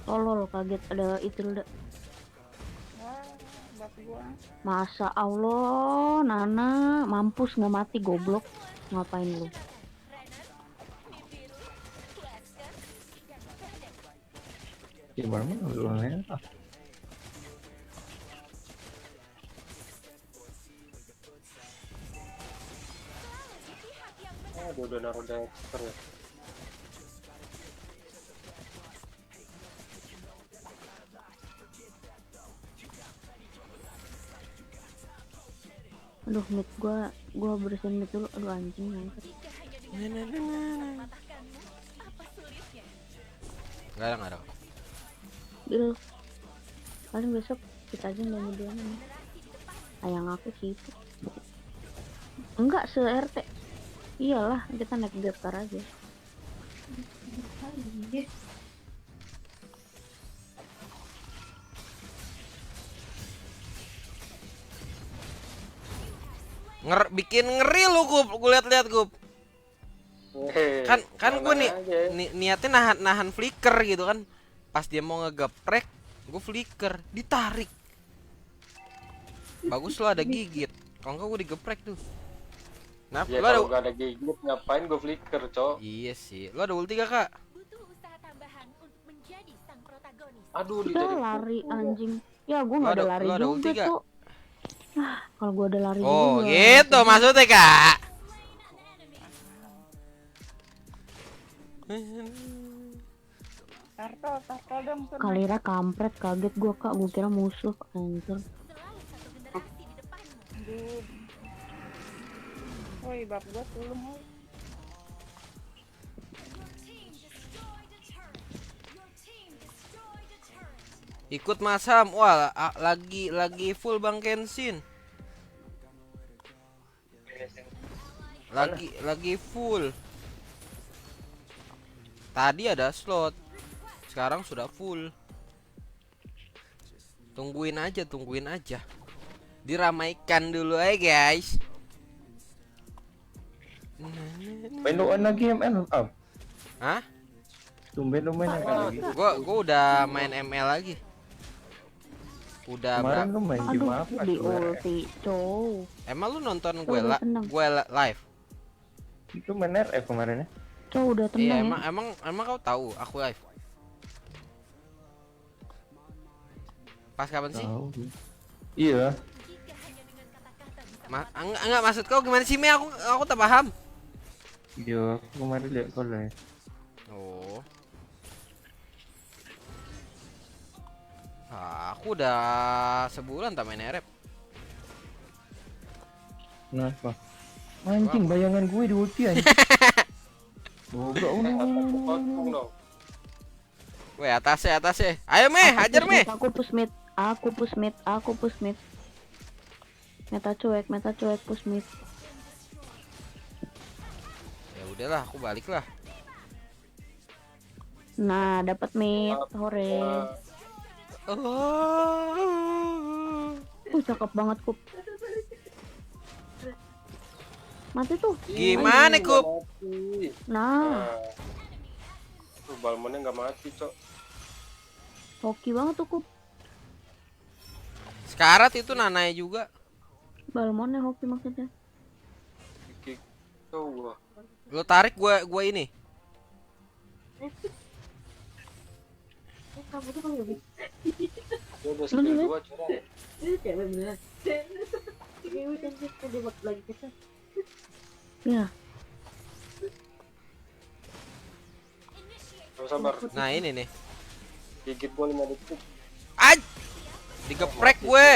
tolol kaget ada itu udah. Wah, bab gua. Masa Allah, Nana mampus nggak mati goblok. Ngapain lu? Gimana lu merah? Dia udah naruh Dexter ya. Aduh, mid gua bersihin mid dulu. Aduh anjing ngangkat. Nggak ada. Gil. Paling besok kita aja nggak ngedoan nih. Ayang aku sih itu. Enggak se-RT. Iyalah, kita naik Gaptar aja. Bikin ngeri lu Kup, gue liat-liat Kup. Kan gue nih niatnya nahan flicker gitu kan. Pas dia mau ngegeprek, gue flicker, ditarik. Bagus lo ada gigit. Kalau enggak gue digeprek tuh. Nah, Ya lo ada kalau gak ada gigit ngapain gue flicker, Cok. Iya sih. Lo ada ulti gak, Kak? Butuh usaha tambahan untuk menjadi sang protagonis. Aduh, Udah jadi lari anjing. Ya gua Lu nggak ada ada- lari lu ada ulti juga gak? tuh. Kalau gua ada lari Oh, juga. gitu maksudnya, Kak. Tarkol dong. Sun. Kalira kampret, kaget gua Kak, gua kira musuh anjir. Selalu satu generasi di depanmu. Aduh. Woi, bab gua tulung. Woi. Your team destroyed a turret. Your team destroyed a turret. Ikut Masam. Wah, lagi full Bang Kenshin. Lagi full. Tadi ada slot. Sekarang sudah full. Tungguin aja. Diramaikan dulu ya, guys. Main doan lagi ML up. Hah? Tumben lu main ML lagi. Gua udah main ML lagi. Udah Kemarin berapa? lu main Aduh, game apa? di Gua? ulti, cow. Emang lu nonton Tuh, gue udah tenang. live? Itu main RF kemarin ya? Cow udah Iya, tenang ya. emang kau tahu aku live. Pas kapan sih? Tahu. Iya. Enggak maksud kau gimana sih, Me? Aku tak paham. Iya, aku kemarin lihat kau live. Oh. Aku udah sebulan tak main RF. Kenapa? Anjing, bayangan gue di ulti anjing. Goblok. potong dong. Weh, atasnya. Ayo, Me, hajar, Me. Aku push mid. Meta cuek, push mid. Ya udahlah, aku balik lah. Nah, dapat mid, hore. Cakep banget Kup. Mati tuh. Gimana, Kup? Mati. Nah, Tuh Balmonnya nggak mati, Cok. hoki banget tuh Kup. Sekarat itu Nanai juga. Balmonnya hoki maksudnya. Kick tuh gua. Lu tarik gua ini. Kamu tuh kalau bisa. Dia udah skill 2 curang. Ini cewek beneran. Ini cantik kan dia waktu lagi kita. Ya, Sabar. Nah, ini nih. Gigit gua 5 detik. Aj! Digeprek gue.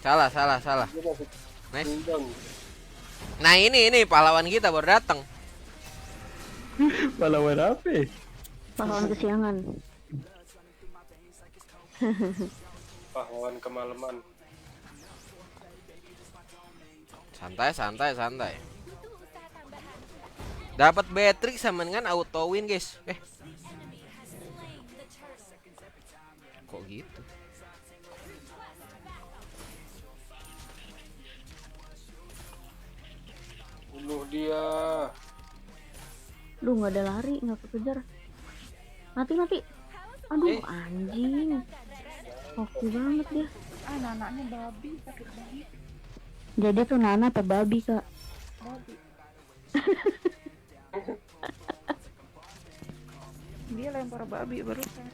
Salah. Dia masih Nice. cooldown. Nah, ini pahlawan kita baru datang. Pahlawan apa? pahlawan kesiangan. Pahlawan kemalaman. Santai. Dapat Beatrix sama dengan auto win, guys. Kok gitu? Bunuh dia. Duh, nggak ada lari, nggak kekejar. Mati. Aduh, anjing. Hoki banget dia. Anaknya babi sakit banget. Jadi tuh Nana apa babi, Kak? Babi. Dia lempar babi barusan.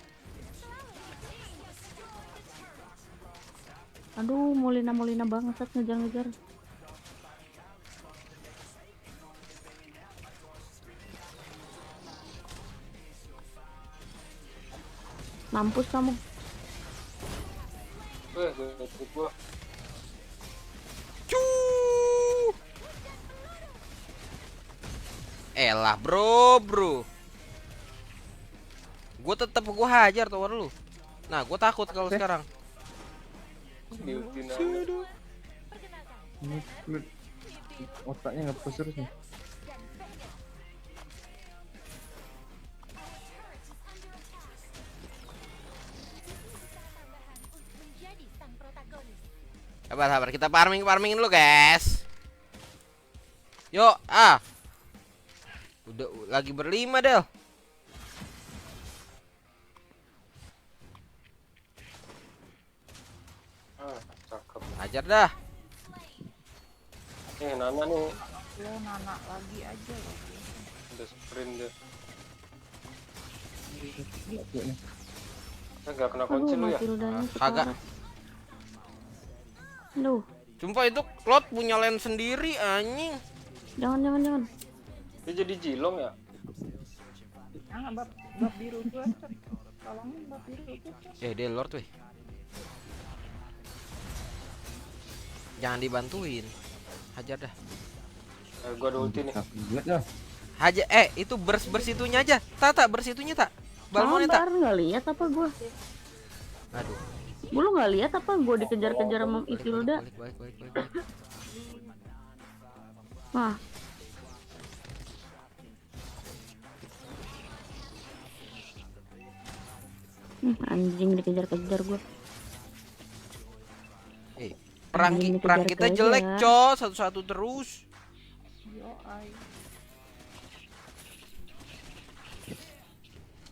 Aduh, Molina bangsat ngejar-ngejar. Mampus kamu. Detik gua. Elah, bro. Gue tetep hajar tower lu. Nah, gue takut kalau sekarang. Diultin Ini otaknya ngepus terus nih. Sabar, kita farming dulu, guys. Yuk, udah lagi berlima, Del. Cakep. Ajar dah. Nana nih. Lo Nana lagi aja loh. Udah sprint dia. Nih. Gak kena kunci lu ya? mati ludahnya Kagak. sekarat. Aduh, Sumpah itu Claude punya lane sendiri, anjing. jangan. Dia jadi jilong ya? Bab biru gua. Tolongin bab biru gua. Dia Lord weh. Jangan dibantuin. Hajar dah. Gua ada ulti nih. Ingat dah. Hajar itu bersitunya aja. Tak bersitunya tak. Balmonnya tak. Sabar, nggak lihat apa gua? Aduh. Lu nggak lihat apa gua dikejar-kejar sama Isilda? Balik. Wah, anjing dikejar-kejar gua. Perang Anjing perang dikejar kita kejar. jelek, cok. Satu-satu terus. Yo ai.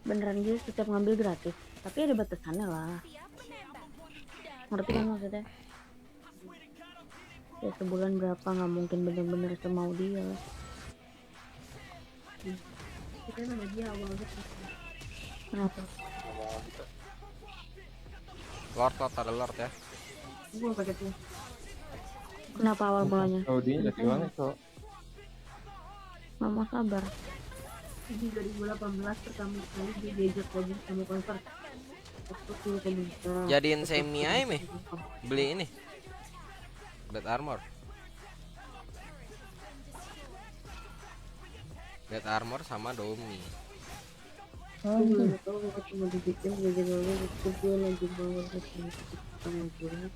Beneran dia setiap ngambil gratis, tapi ada batasannya lah. Ngerti kan maksudnya? Ya sebulan berapa, nggak mungkin bener-bener semau dia. Kita nama dia awalnya. Kenapa? Lord ada Lord ya. Gua pakai tuh. Kenapa awal mulanya? Oh, dia lagi banget kok. Nggak mau sabar. Di 2018 pertama kali dia diajak lagi sama konser. Waktu itu komunitas. Jadiin semi aja meh. Beli ini. Dead armor. Dead armor sama Domi. Gue nggak tahu gue cuma dibikin jadi lalu waktu gue lagi bawa ke sini sama gue.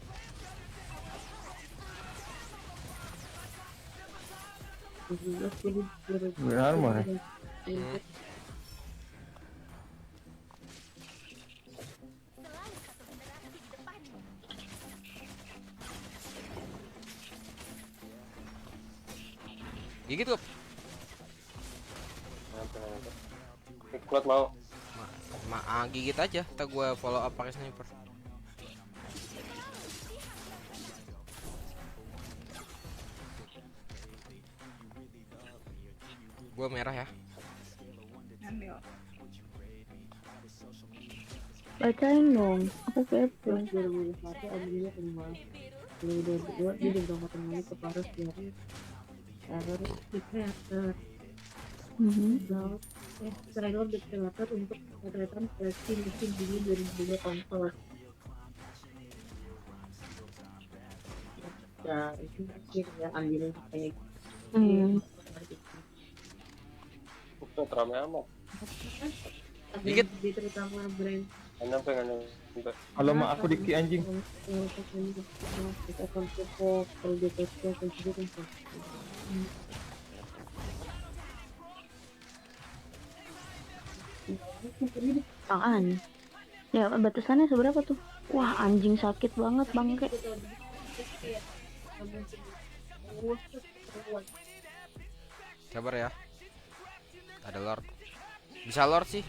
Armor ya? Gigit kok. Ikut mau. Gigit aja. Kita gua follow up pakai sniper. Gua merah ya. Ambil. Bacain dong, aku kepo. 2021 ambilnya kedua. 2022 dia diberangkatkan lagi ke Paris dari error di creator. Trailer di creator untuk pemotretan versi musim dini 2022 konsol. Ya itu sih ya ambilnya kayak Udah rame amat. Dikit. Di terutama brand Nggak nyampe. Kalau mak aku Diki anjing. kita konsupo produk-produk tersebut Apaan? Ya batasannya seberapa tuh? Wah anjing sakit banget bangke. Sabar ya. Ada Lord. Bisa Lord sih.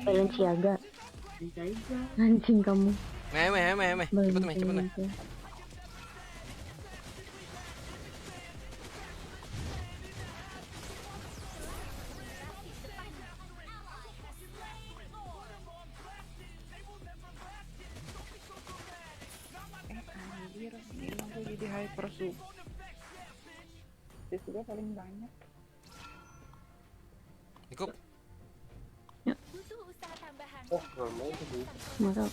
Balenciaga. Anjing kamu. Meh. Cepet meh. Anjir, gila gue jadi hyper sub. Sudah paling banyak. Ikut. Butuh usaha tambahan. Oh, normal itu. Masa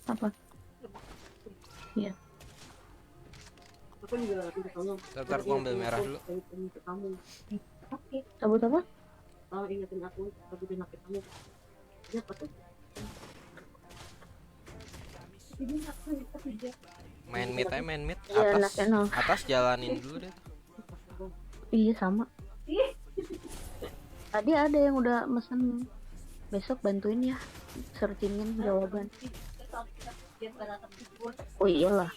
apa? Iya. aku juga tidak tahu. Ntar gua ambil merah dulu. Kamu Sabut apa? kalau ingetin aku sabutin HP kamu. Ya apa tuh? Main mid aja, main mid. Iya, Atas. nasional. Atas jalanin dulu deh. Iya sama. Tadi ada yang udah mesen. Besok bantuin ya searchingin jawaban. Oh iyalah.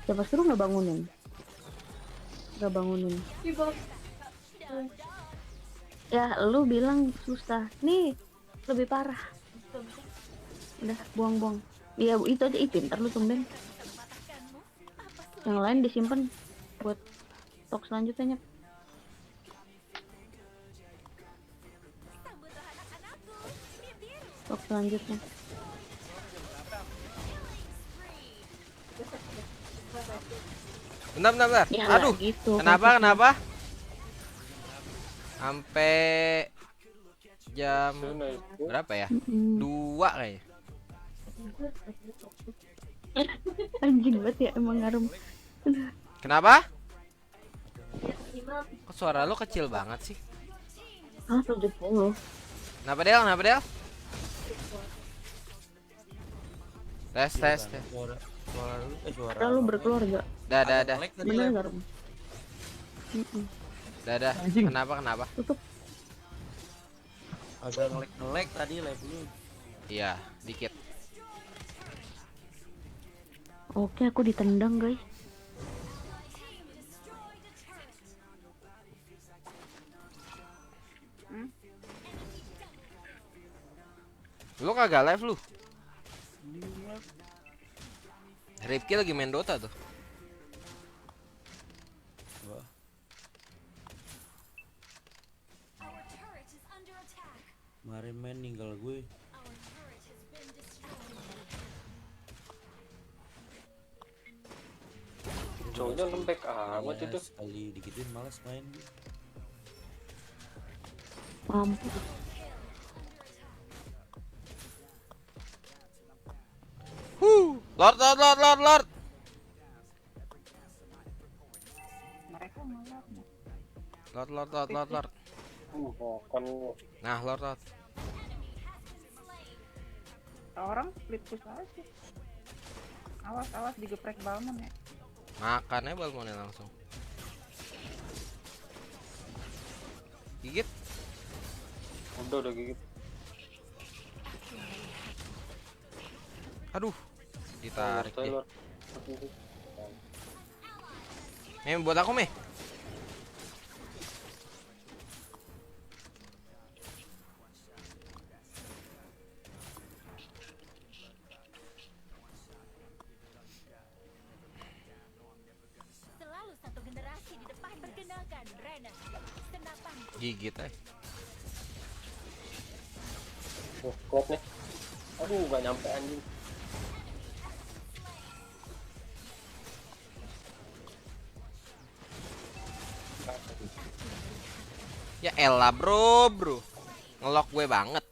Siapa suruh nggak bangunin? Ya lu bilang susah. Nih lebih parah. Udah buang-buang. Iya itu aja pintar lu tumben. Yang lain disimpan buat talk selanjutnya. Talk selanjutnya. Bentar. Ya, Aduh. gitu, Kenapa? Sampai jam berapa ya? 2 kayaknya. Anjing banget ya emang ngarum. Kenapa? Kok suara lo kecil banget sih? Ah 70. Kenapa Del? Tes. Suara lu berkeluarga. Dah. Bener gak Rum? Dah. Kenapa? Tutup. Agak ngelek tadi live lu. Iya, dikit. Oke aku ditendang guys. Lu kagak live lu? Ripki lagi main Dota tuh. Wah. Kemarin main ninggal gue. Cowoknya lembek amat itu. Sekali dikitin malas main. Mampus. Lord. Mereka ngelap. Lord. Makan lu. Nah, Lord. Orang split push aja. Awas digeprek Balmon ya. Makannya balmonnya langsung. Gigit. Udah gigit. Aduh, ditarik dia. Taylor. Buat aku Meh. Gigit aja. Kuat nih. Aduh, gak nyampe anjing. Ya elah bro. Ngelok gue banget.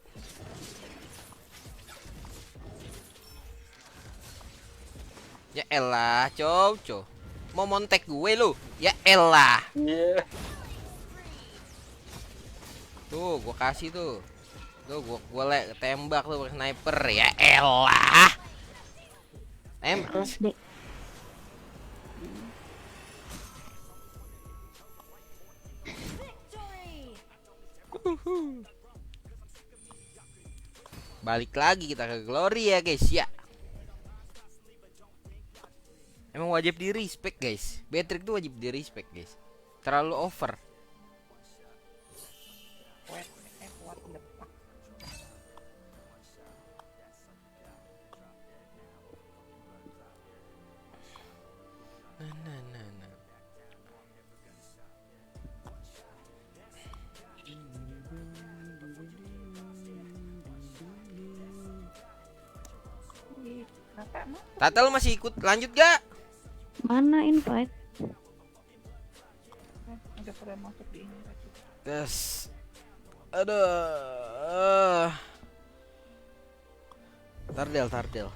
Ya elah, cow. Mau montek gue lu. Ya elah. Iya. Tuh, gua kasih tuh. Tuh, gua tembak tuh pakai sniper. Ya elah. SD. Balik lagi kita ke Glory ya guys ya. Emang wajib di respect guys. Beatrix tuh wajib di respect guys. Terlalu over. Nah. Tata lu masih ikut lanjut gak? Mana invite? Udah pada masuk di ini. Yes. Aduh. Tardel.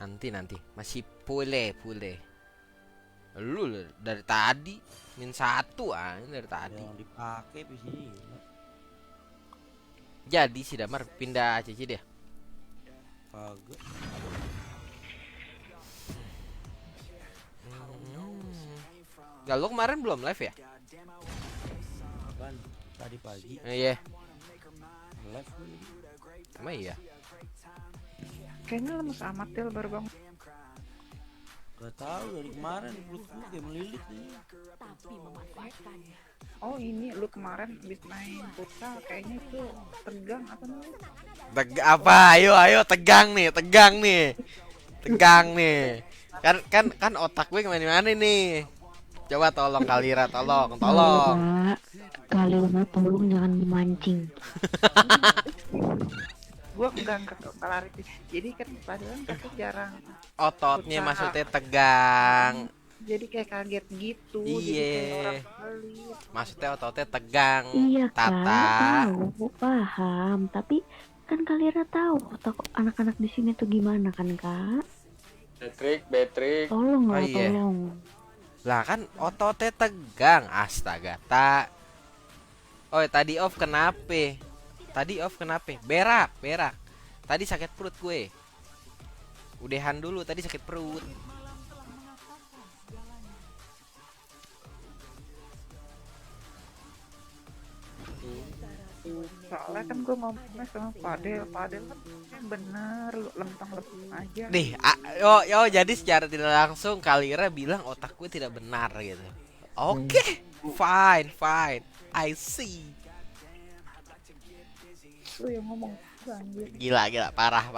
Nanti masih pule. Lu dari tadi min 1 dari tadi. Yang dipakai di sini. Jadi si Damar pindah CC dia. Kagak. Gak lu kemarin belum live ya? Kan tadi pagi. Iya. Live gue. Emang iya. Kayaknya lemes amat Til baru bangun. Gak tahu dari kemarin perut gue kayak melilit nih. Tapi memanfaatkannya. Oh ini lu kemarin habis main futsal kayaknya itu tegang apa namanya? Apa? Ayo tegang nih. Kan otak gue kemana-mana nih. Coba tolong Kalira, tolong. Kalira tolong jangan memancing. Gua enggak lari. Jadi kan padahal aku jarang. Ototnya futsal. maksudnya tegang. Jadi kayak kaget gitu. Jadi Iya. kayak orang pelit. Maksudnya ototnya tegang. Iya Tata. tahu, paham. Tapi kan Kalira tahu otak anak-anak di sini tuh gimana kan kak? Beatrix. Tolong lah, Oh, iya. tolong. Lah kan ototnya tegang. Astaga, tak. Oh, tadi off kenapa? Berak. Tadi sakit perut gue. Udahan dulu, tadi sakit perut. Soalnya kan gue ngomongnya sama Padel kan bener lu lempeng aja. Nih, jadi secara tidak langsung Kalira bilang otak gue tidak benar gitu. Oke, fine. I see. Lu yang ngomong anjir. Gila, parah.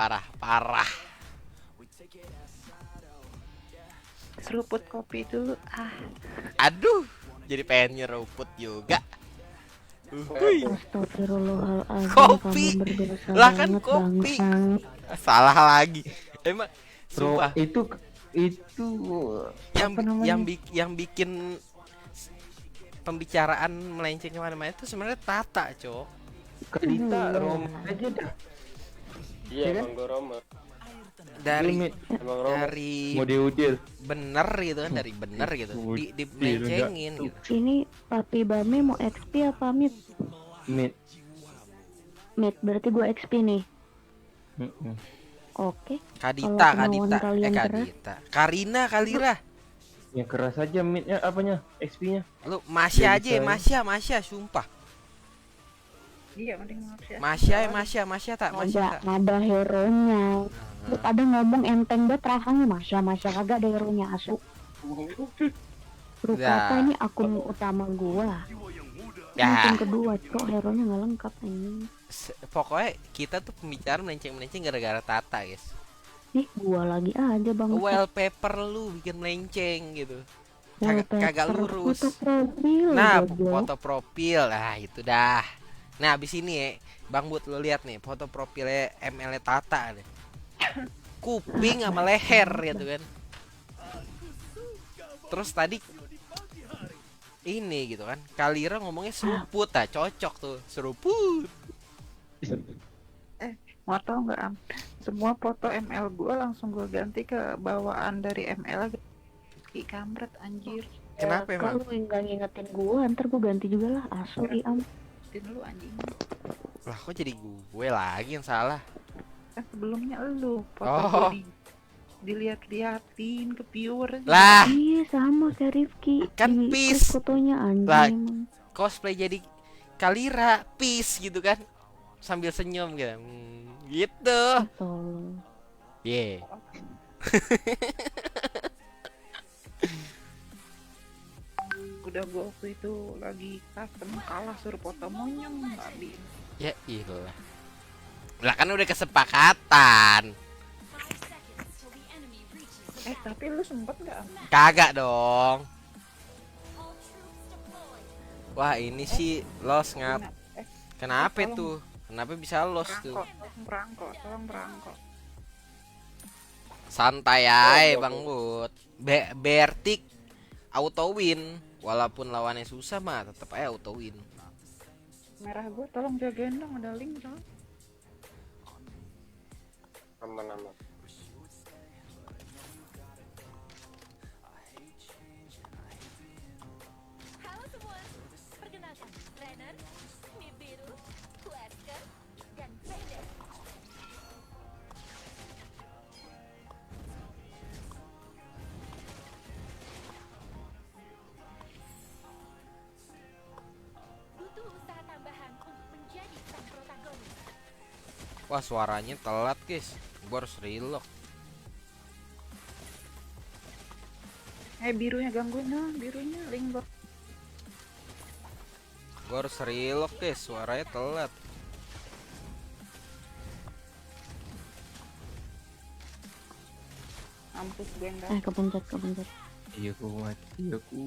Seruput kopi dulu. Aduh, jadi pengen nyeruput juga. Astagfirullahaladzim, Kopi. kamu berdosa Lah kan banget, kopi. bangsat. Salah lagi. Emang Bro, sumpah itu yang bikin pembicaraan melenceng kemana-mana itu sebenarnya Tata, Cok. Kadita Roma aja dah. Iya, Iya kan? emang gue Roma. Dari model bener gitu kan, dari bener gitu. Di melencengin gitu. Ini Papi Bame mau XP apa mid? Mid. Berarti gue XP nih. Oke. Kadita. Kalian Kalira. Ya keras aja midnya apanya? XP-nya. Lu Masya aja, Masya, sumpah. Iya, mending Masya. Ada hero-nya. Lu pada ngomong enteng banget rasanya Masya kagak ada hero-nya asu. Lu kata ini akun utama gua. Akun kedua, Cok, hero-nya enggak lengkap ini. Pokoknya kita tuh pembicaraan melenceng gara-gara Tata, guys. Nih, gua lagi aja bang. Wallpaper lu bikin melenceng gitu. kagak lurus. Foto profil. Nah, goblok. foto profil. Nah, itu dah. Nah, abis ini ya, Bang Bud lo lihat nih foto profilnya ML Tata deh. Kuping sama leher gitu kan. Terus tadi ini gitu kan. Kalira ngomongnya seruput, cocok tuh, seruput. Mau tau nggak Am? Semua foto ML gue langsung gue ganti ke bawaan dari ML. Ki kampret anjir. Kenapa emang? Kalau nggak ngingetin gue, ntar gue ganti juga lah. Asli am. Ganti dulu anjing. Lah kok jadi gue lagi yang salah? Kan sebelumnya lu foto Oh. gue dilihat-liatin ke viewer. Lah, Iya sama kayak Rifki. Kan Di peace. fotonya anjing. Lah. emang. cosplay jadi Kalira, peace gitu kan. Sambil senyum gitu. Gitu. Tolong. Yeah. Udah gue waktu itu lagi custom kalah suruh foto monyong nggak bisa. Ya iyalah. Lah kan udah kesepakatan. Tapi lu sempet nggak Am? Kagak dong. Wah, ini sih los ngap. Kenapa tuh? Kenapa bisa los tuh? Tolong perangkok. Santai aja Bang Bud. Bertik auto win. Walaupun lawannya susah mah tetap aja auto win. Merah gue tolong jagain dong, ada link dong. Aman-aman. Halo semua, perkenalkan Renner, Nibiru, Wesker, dan Vader. Butuh usaha tambahan untuk menjadi sang protagonis. Wah, suaranya telat, guys. Gua harus reload. Birunya gangguin dong, birunya link bot. Gua harus reload, guys. Suaranya telat. Mampus gue enggak. Kepencet. Iya aku mati aku.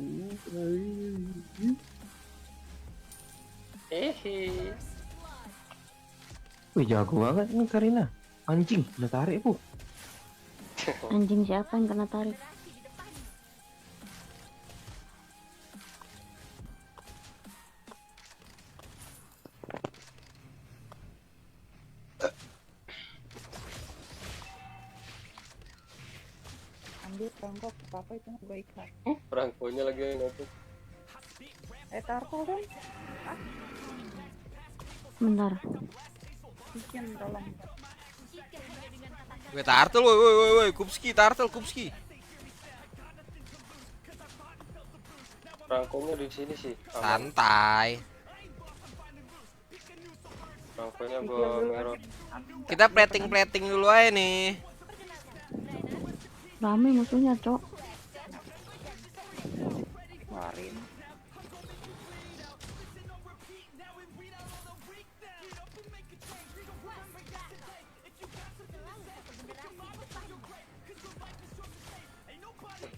Wih jago banget nih Karina. Anjing, udah tarik bu. Anjing siapa yang kena tarik? Ambil perangkok apa itu baik lah. Perangkonya lagi nopuk. Tarkol dong. Bentar. Bikin tolong. Gue turtle, woi, Kupski, turtle, Kupski. Perangkonya di sini sih. Aman. Santai. Perangkonya gua merah. Kita plating dulu aja nih. Rame musuhnya, Cok. Keluarin.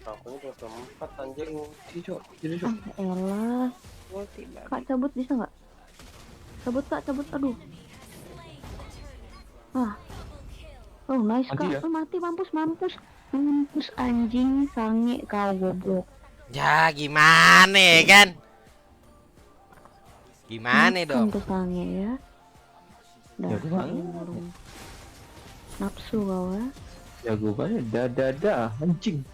Perangkonya cuma keempat anjing. Jadi cok. Elah. Kak cabut bisa nggak? Cabut. Aduh. Oh nice Mati Kak. ya? Mati mampus. Mampus anjing sange kau goblok. Ya gimana kan? Gimana dong? Tuh sange ya. Jago banget. Nafsu kau ya. Jago banget. Dah. Anjing.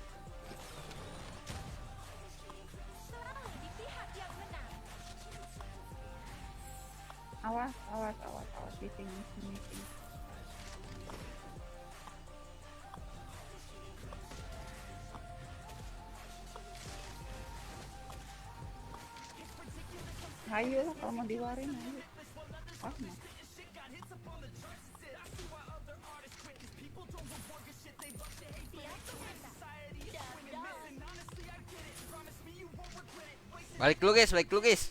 Awas di sini. Ayo lah kalau mau diwarin ayo. Balik dulu guys.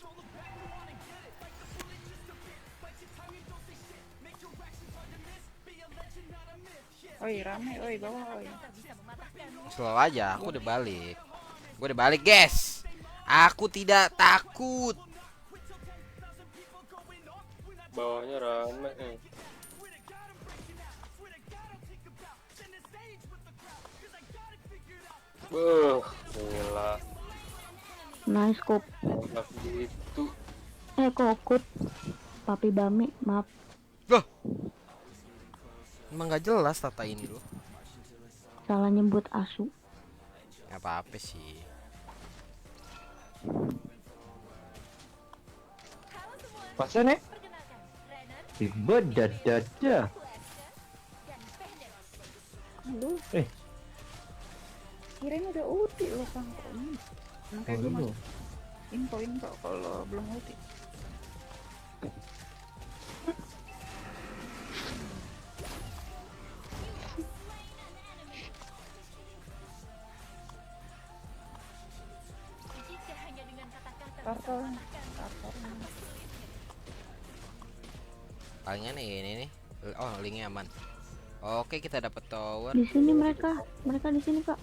Oi rame, oi bawah oi. Slow aja, aku udah balik. Gue udah balik, guys. Aku tidak takut. Bawahnya rame. Gila. Nice kok. Nggak gitu. Kokut. Papi Bami, maaf. Loh. Emang gak jelas tata ini loh. Salah nyebut asu. Gak apa-apa sih. Masa nih? Tiba dada. Aduh, Eh, kirain udah ulti loh Kang. Makanya gue belum. masuk info kalau belum ulti. Turtle. Palingan ini nih. Oh, linknya aman. Oke, kita dapat tower. Di sini mereka di sini Kak.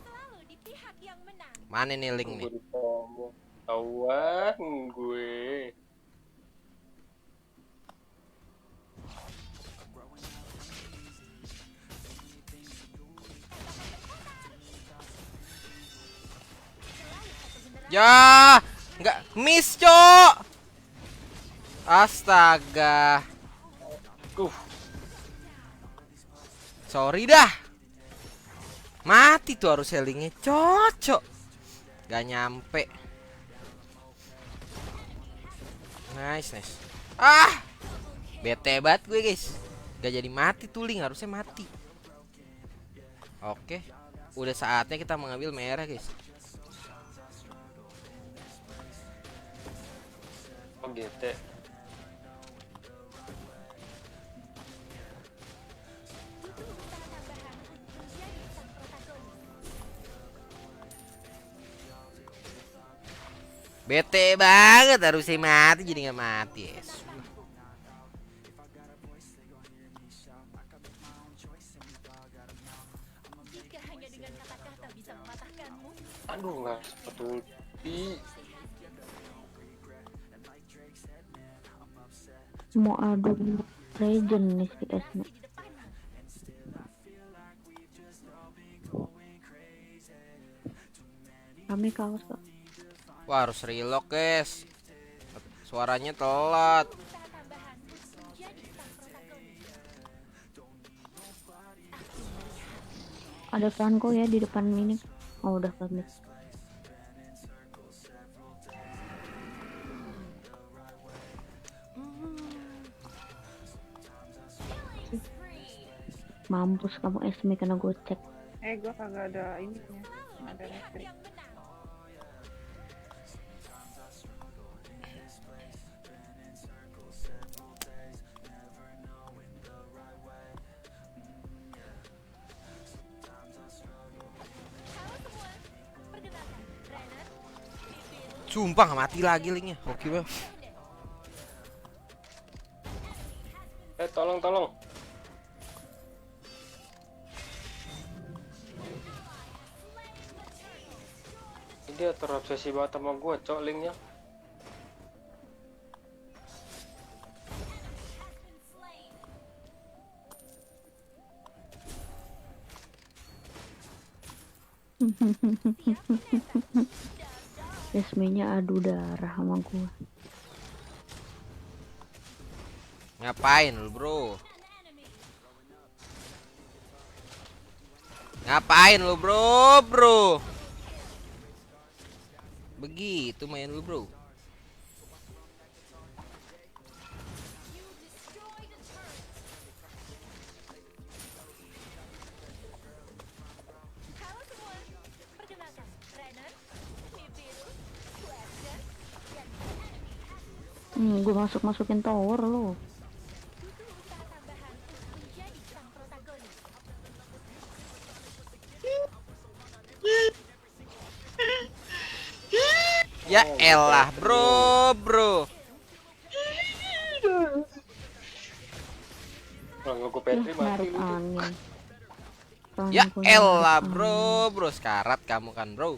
Selalu di pihak yang menang. Mana nih link nih? Gue ditombol. Tawan gue. Ya, nggak miss, Cok. Astaga. Sorry dah. Mati tuh harus sellingnya, cocok. Gak nyampe. Nice. Ah, bete banget gue, guys. Gak jadi mati tuh link, harusnya mati. Oke, udah saatnya kita mengambil merah, guys. Oh GT. Bete banget harusnya mati jadi nggak mati, yes. Aduh, nggak sempet ulti. Mau adu legend nih si Esme. Kami kaos Kak. Wah, harus relock, guys. Suaranya telat. Ada Franco ya di depan ini. Oh, udah pamit. Mampus kamu Esme kena gocek. Gua kagak ada ininya. Nggak ada listrik. Sumpah nggak mati lagi linknya. Oke bang. Tolong. Dia terobsesi banget sama gue, cok linknya. Esme-nya adu darah sama gua. Ngapain lu, bro? Ngapain lu, bro? Begitu main lu, bro. Gue masukin tower lo. Ya elah, bro. Kalau nggak gue Petri mati narik lu tuh. angin. Ya Tanganku elah, narik bro, sekarat kamu kan, bro.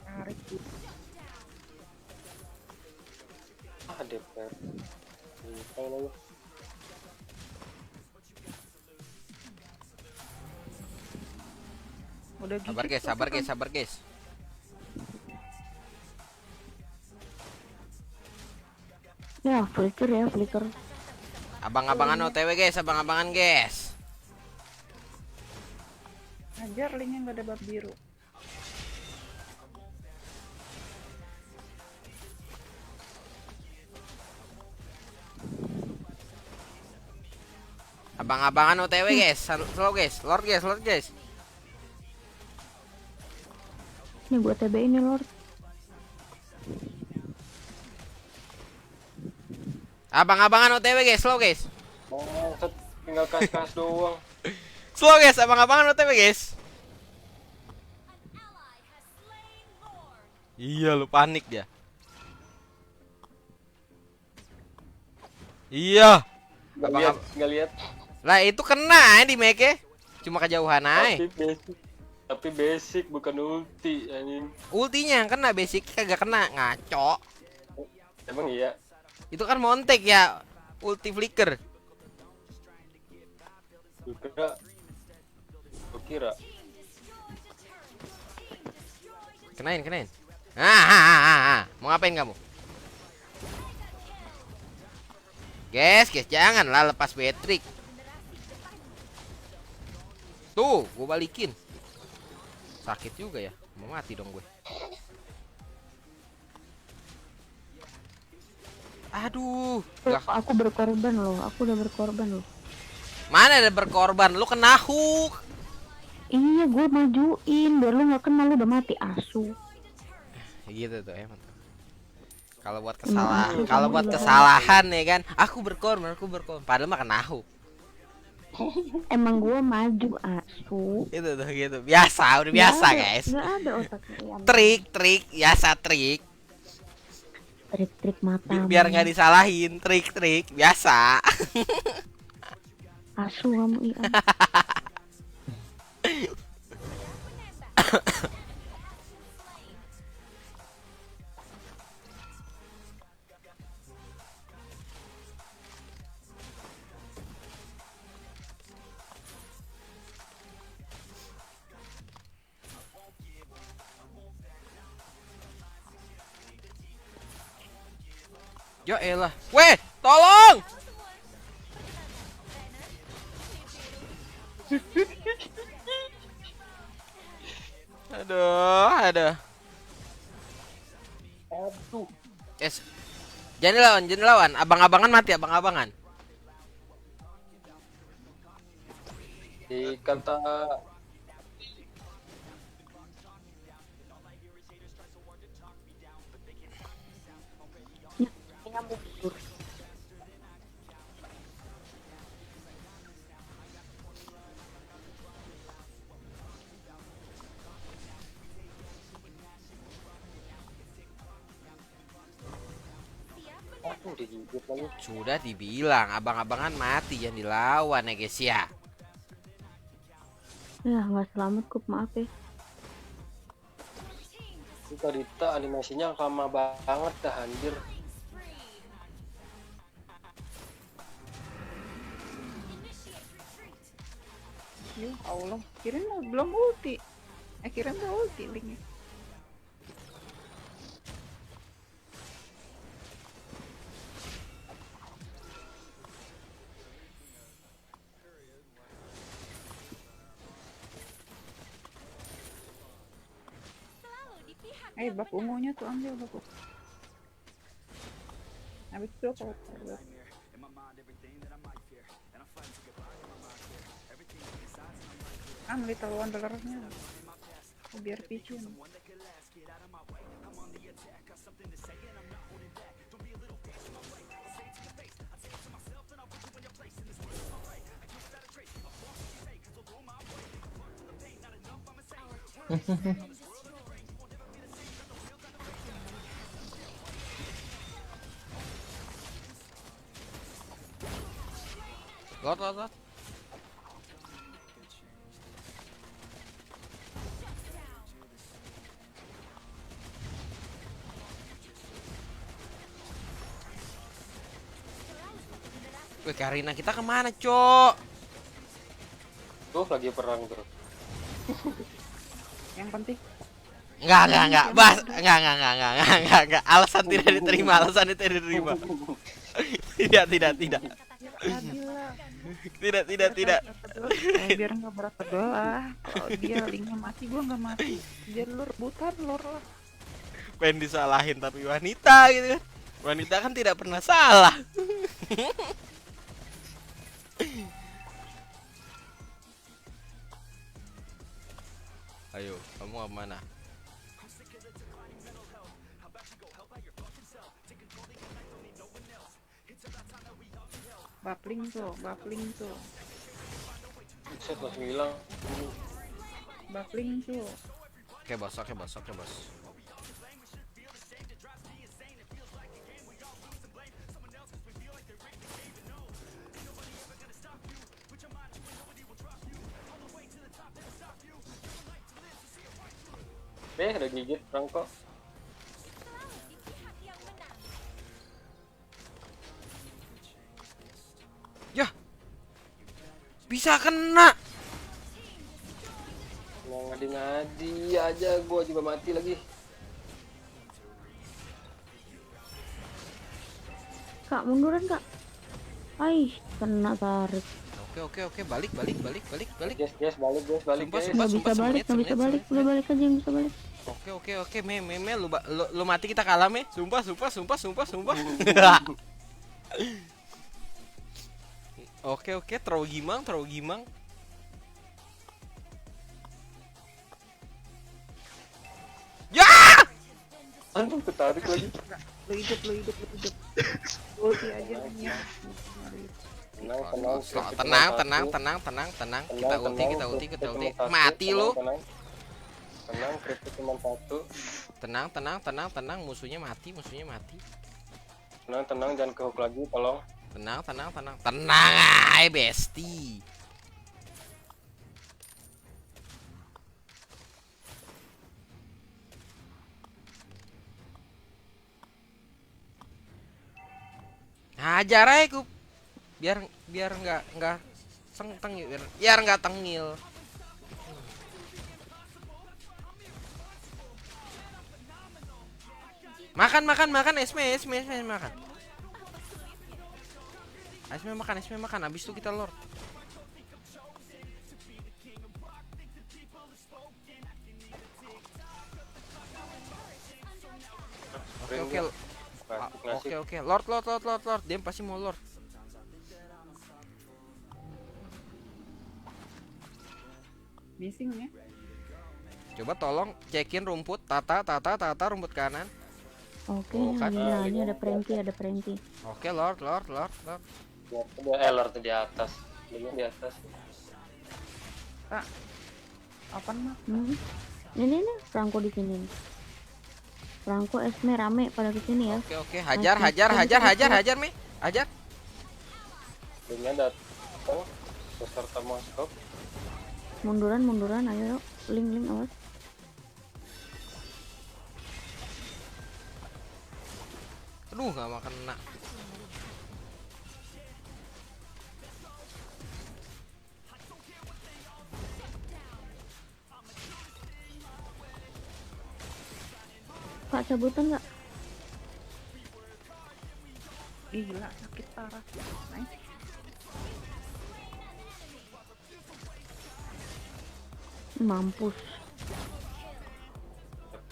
Tarik. DPR. Kalau lu Udah Sabar guys. Ya, flicker. Abang-abangan OTW guys, guys. Ajar linknya nggak ada bab biru. Abang-abangan OTW guys, slow guys, Lord guys. Ini buat TB ini, Lord. Abang-abangan OTW guys, slow guys. oh, tinggal kas doang. Slow guys, abang-abangan OTW guys. Iya, lu panik dia. Iya. Nggak lihat. Lah itu kena di make. Cuma kejauhan aja. Tapi basic bukan ulti anjing. Ultinya yang kena, basic kagak kena, ngaco. Emang iya. Itu kan montek ya, ulti flicker. Kira. Kenain. Ah. Mau ngapain kamu? Guys, janganlah lepas Patrick. Tuh, gue balikin. Sakit juga ya, mau mati dong gue. Aduh, Aku berkorban loh, aku udah berkorban loh. Mana ada berkorban, lu kena hook. Iya, gue majuin biar lu nggak kena, lu udah mati asu. Gitu tuh emang. Kalau buat Emang kesalahan ya kan, aku berkorban. Padahal mah kena hook. Emang gue maju asu. Gitu. Biasa, udah biasa guys. Nggak ada otaknya. Trik, biasa trik. Trik mata. Biar nggak disalahin, trik biasa. Asu kamu iya. Ya elah. Weh, tolong. Aduh. Yes. Jangan lawan. Abang-abangan mati, abang-abangan. Di kata mundur. Sudah dibilang abang-abangan mati yang dilawan ya guys ya. Ya nggak selamat kok, maaf ya. itu Rita animasinya lama banget dah anjir. Ya Allah, kirain belum ulti. Kirain udah ulti linknya. Bak ungunya tuh ambil bak. Habis itu kalau Little Wanderer-nya biar picin. Lord. Wih, Karina kita kemana, Cok? Tuh lagi perang terus. Yang penting Enggak. Bas, enggak. Alasan tidak diterima. Tidak. Tidak. biar nggak berat berdoa. Kalau dia linknya mati, gua nggak mati. Biar lu rebutan lor lah. Pengen disalahin tapi wanita gitu kan. Wanita kan tidak pernah salah. Ayo, kamu kemana? Bapling tuh. Set langsung hilang. Bapling tuh. Oke bos. Udah gigit Franco. Yah, bisa kena. Ngadi-ngadi aja, gua juga mati lagi. Kak, munduran Kak. Aish, kena tarik. Oke, balik. Yes, balik. Sumpah, Nggak bisa balik. Udah balik aja yang bisa balik. Oke, me, lu mati kita kalah me. Sumpah. Oke, throw gimang. Ya! Aduh, ketarik lagi. Lu hidup. Ulti aja ya. Tenang. Kita ulti. Mati lu. Tenang, kritik cuma satu. Tenang, musuhnya mati. Tenang, jangan ke hook lagi, tolong. Tenang ay besti. Hajar aja ku. Biar enggak sengteng biar enggak tengil. Makan Esme makan. Esme makan, habis itu kita lord. Oke. Lord. Dia pasti mau lord. Missing ya. Coba tolong cekin rumput, tata rumput kanan. Oke, kan? ini ada Frankie. Oke, Lord. Dia Lord di atas. Dia di atas. Kak. Apa mah? Ini Franco di sini. Franco Esme rame pada kesini ya. Oke. Hajar, me. Hajar. Ini datang beserta monster. Munduran, ayo. Link awas. Aduh, gak makan kena. Kak, cabutan nggak? Gila, sakit parah. Nice. Mampus.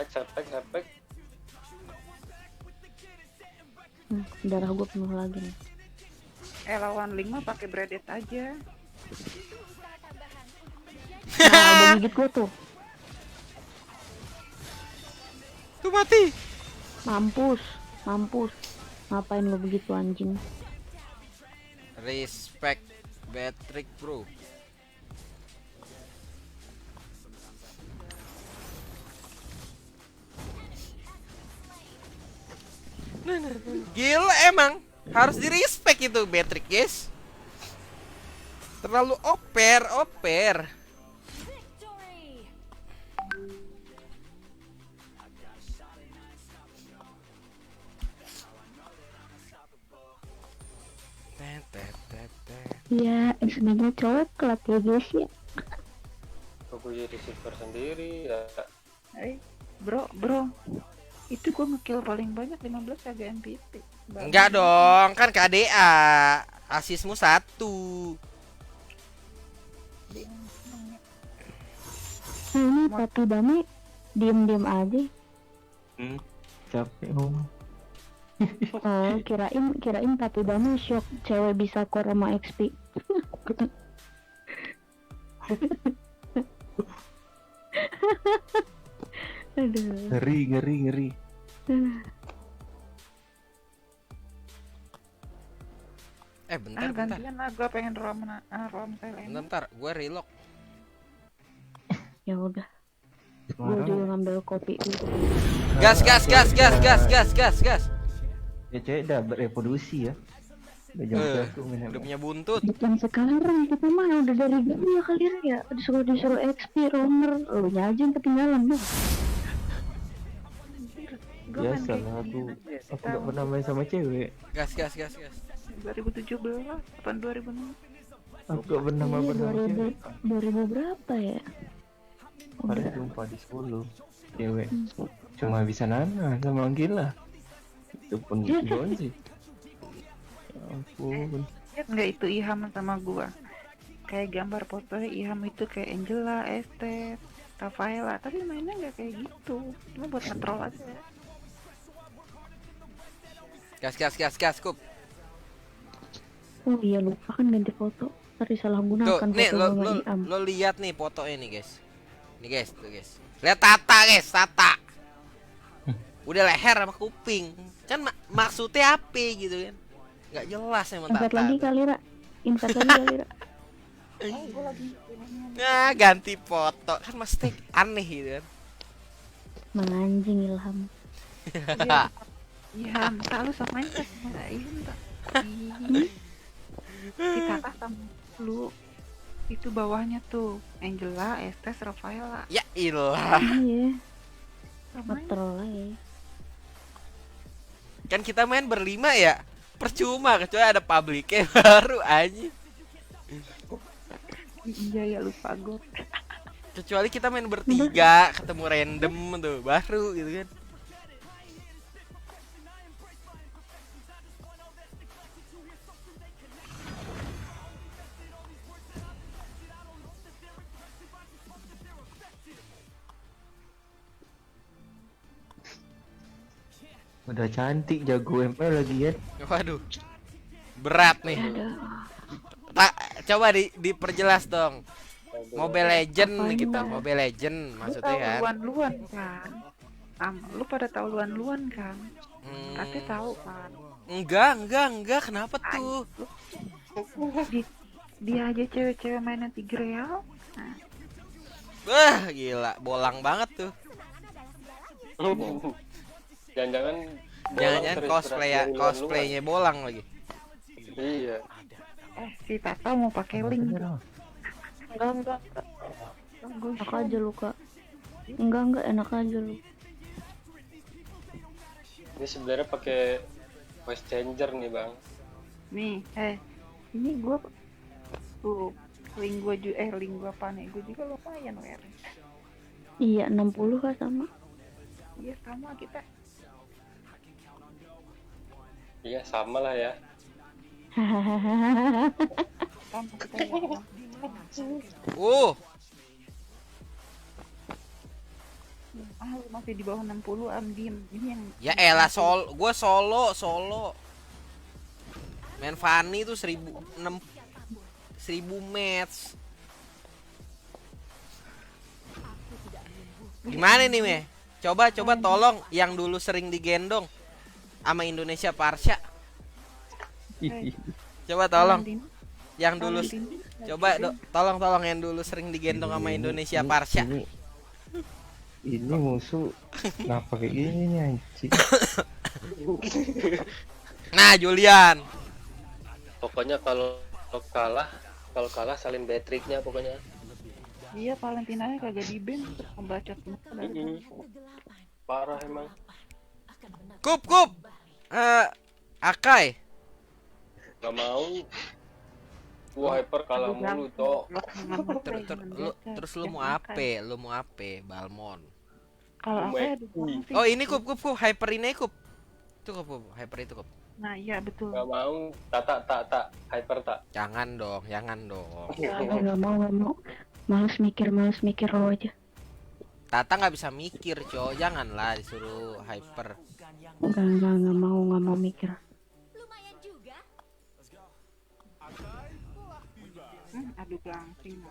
Sepek. Darah gue penuh lagi nih. lawan Ling mah pakai Bredet aja. Nah, udah gigit gue tuh. Tuh mati. Mampus, mampus. Ngapain lo begitu anjing? Respect Patrick bro. Gila emang harus di respect itu Patrick guys. Terlalu oper. Victory! Iya, sebenarnya coklat ya guys ya. Aku jadi super sendiri ya. Bro, itu gua ngekill paling banyak 15 kagak MVP. Enggak dong, kan KDA. Asismu 1. Ini tapi Dami diem aja. Capek ngomong. Oh, kirain tapi Dami shock cewek bisa core sama XP. Aduh. Ngeri. Bentar. Gantian lah, gua pengen rom silent. Bentar, gue relock. Ya udah. Gue juga ngambil kopi dulu. Gas. Ya cewek udah berevolusi ya. Udah jago Udah punya buntut. Bukan sekarang, kita mah udah dari dulu ya kalian ya. Disuruh XP romer, lu aja yang ketinggalan dong. Biasa lah aku gak pernah main sama cewek. Gas. 2017 apa 2006? Aku gak pernah main sama cewek. 2000 berapa ya? Baru jumpa di Solo cewek. Cuma bisa nana sama gila. Itu pun gimana sih? Ya ampun. Enggak, itu Iham sama gua. Kayak gambar fotonya Iham itu kayak Angela, Estes, Rafaela, tapi mainnya nggak kayak gitu. Cuma buat ngetrol aja. Gas, Kup. Oh iya, lupa kan ganti foto. Tadi salah Tuh, gunakan nih foto Iham. lo lihat nih fotonya nih guys. Nih guys, tuh guys. Lihat Tata guys, Tata. Udah leher sama kuping. Kan maksudnya apa gitu kan? Nggak jelas emang Tata. Invert lagi kali, Ra. Nah, ganti foto. Kan mesti aneh gitu kan. Menganjing Ilham. Iham, tak lu samain sama Iham tak? Kita sama lu. Itu bawahnya tuh Angela, Estes, Rafaela. Ya ilah. Iya. Betul ya. Kan kita main berlima ya. Percuma kecuali ada publiknya baru aja. Iya ya, lupa gue. Kecuali kita main bertiga, ketemu random tuh baru gitu kan. Udah cantik, jago ML lagi ya. Waduh. Berat nih. Coba diperjelas dong. Mobile Legend kita, Mobile Legend maksudnya kan. Luan kan. Lu pada tahu luan kan? Tapi tahu kan. Enggak, kenapa tuh? Dia aja cewek-cewek mainnya Tigreal. Wah, gila, bolang banget tuh. Jangan-jangan cosplaynya bolang lagi. Iya. Si Tata mau pakai link. Enggak. Enak aja lu, Kak. Enggak, enak aja lu. Ini sebenarnya pakai voice changer nih, Bang. Nih, ini gua tuh link gua panik gua juga lumayan wer. Iya, 60 Kak sama. Iya, sama kita. Iya, sama lah ya. Sama kita. Masih di bawah 60 diem. Ini yang ya elah gua solo. Main Fanny tuh 1000 match. Gimana nih Meh? Coba tolong yang dulu sering digendong sama Indonesia Parsha. Coba tolong yang dulu tolong yang dulu sering digendong sama Indonesia Parsha. Ini musuh kenapa kayak gini nih anjing? Nah, Julian. Pokoknya kalau kalah salin Beatrix-nya pokoknya. Iya, Valentinanya kagak di-ban terus ngebacot muka dari Parah emang. Kup. Akai. Gak mau. Gua hyper kalah mulu, Cok. Terus lu mau apa? Lu mau apa? Balmon. Kalau apa ya? Oh, ini Kup hyper ini Kup. Itu Kup, hyper itu Kup. Nah, iya betul. Gak mau. Tak. Hyper tak. Jangan dong. Nggak mau. Males mikir lo aja. Tata nggak bisa mikir, Cok. Janganlah disuruh hyper. Nggak mau mikir. Aduh gangsing.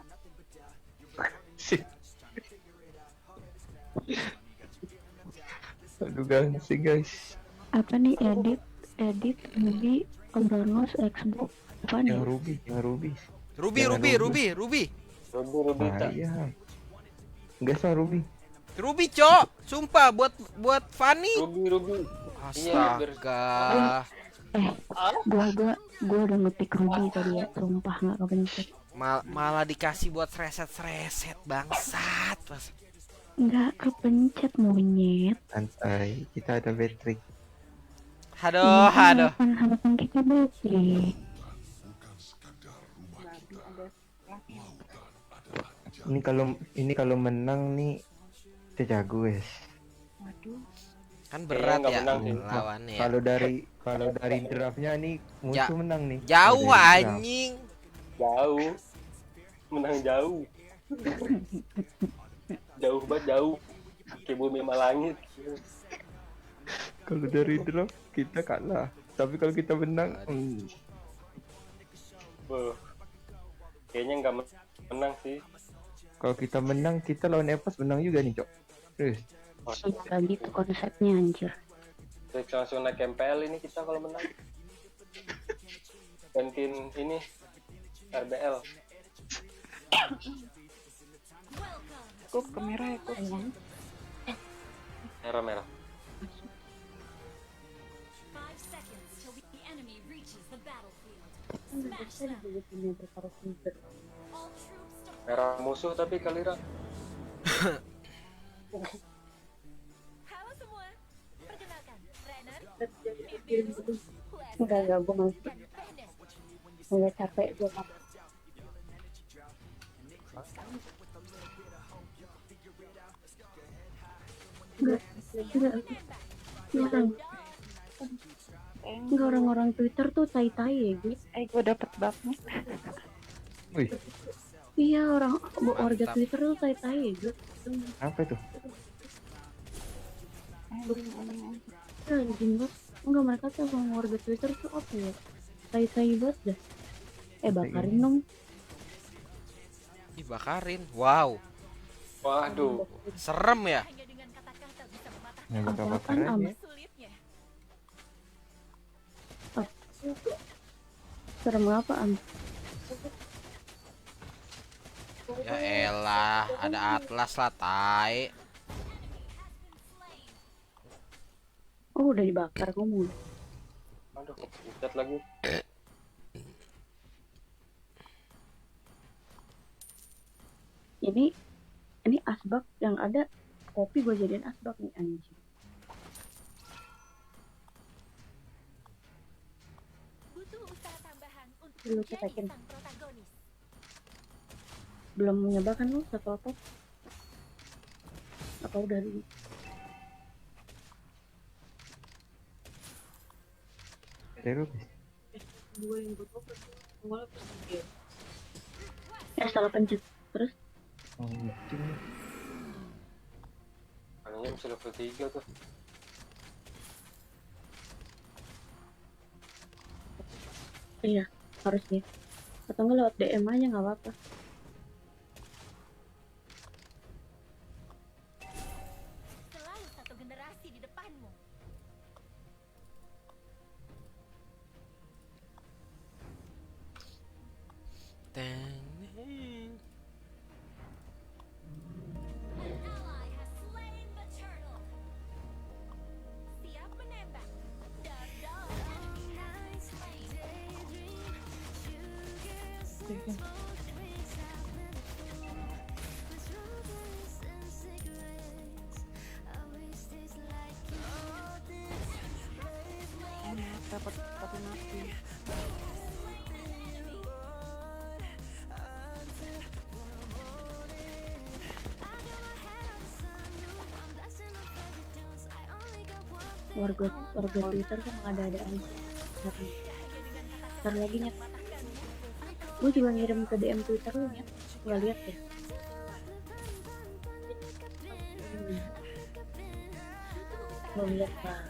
Aduh gangsing guys. Apa nih edit Ruby Kronos Xbox apa nih? Ruby. Ah, iya. Enggak sama Ruby. Ruby, Cok. Sumpah buat Fanny. Ruby. Astaga. Gua udah ngetik Ruby tadi ya, sumpah nggak kepencet. Malah dikasih buat reset bangsat. Nggak kepencet monyet. Santai, kita ada Beatrix. Aduh. Harapan kita Beatrix. Ini kalau menang nih kita jago guys. Waduh. Kan berat ya lawannya. Kalau dari draftnya nih musuh menang nih. Jauh anjing. Jauh. Menang jauh. Jauh banget jauh. Kayak bumi sama langit. Kalau dari draft kita kalah. Tapi kalau kita menang, kayaknya nggak menang sih. Kalau kita menang, kita lawan Evos menang juga nih, Cok. Terus. Kayak gitu konsepnya anjir. Terus langsung naik MPL ini kita kalau menang. Gantiin ini RBL. Kup ke merah ya, Kup. Merah. Merah musuh tapi Kalira. Halo semua, perkenalkan Renner. Enggak, gue masih nggak capek gue. Enggak, orang-orang Twitter tuh tai-tai ya gitu. Gue dapet banget. Wih. Iya, warga Twitter tuh tai-tai ya gitu. Apa itu? Anjing banget. Enggak, mereka tuh sama warga Twitter tuh apa ya? Tai-tai banget dah. Bakarin dong. Dibakarin. Wow. Waduh. Serem ya. Bakar aja. Serem apa am? Ya elah, ada Atlas lah, tai. Oh, udah dibakar kamu. Aduh, kepencet lagi. Ini asbak yang ada kopi gue jadiin asbak nih anjing. Butuh usaha tambahan untuk Lu menjadi cetekin. sang protagonis. Belum nyoba kan lu satu apa? Apa udah dulu? Terus. Salah pencet terus. Anehnya bisa level 3 tuh. Iya, harusnya. Atau enggak lewat DM aja nggak apa-apa. Selalu satu generasi di depanmu. An ally has slain the turtle. Siap menembak. Dot dot. Dapat tapi mati. Warga Twitter kan ada aja. Ntar lagi nyet. Gue juga ngirim ke DM Twitter lu nyet. Gak lihat ya. Belum lihat lah.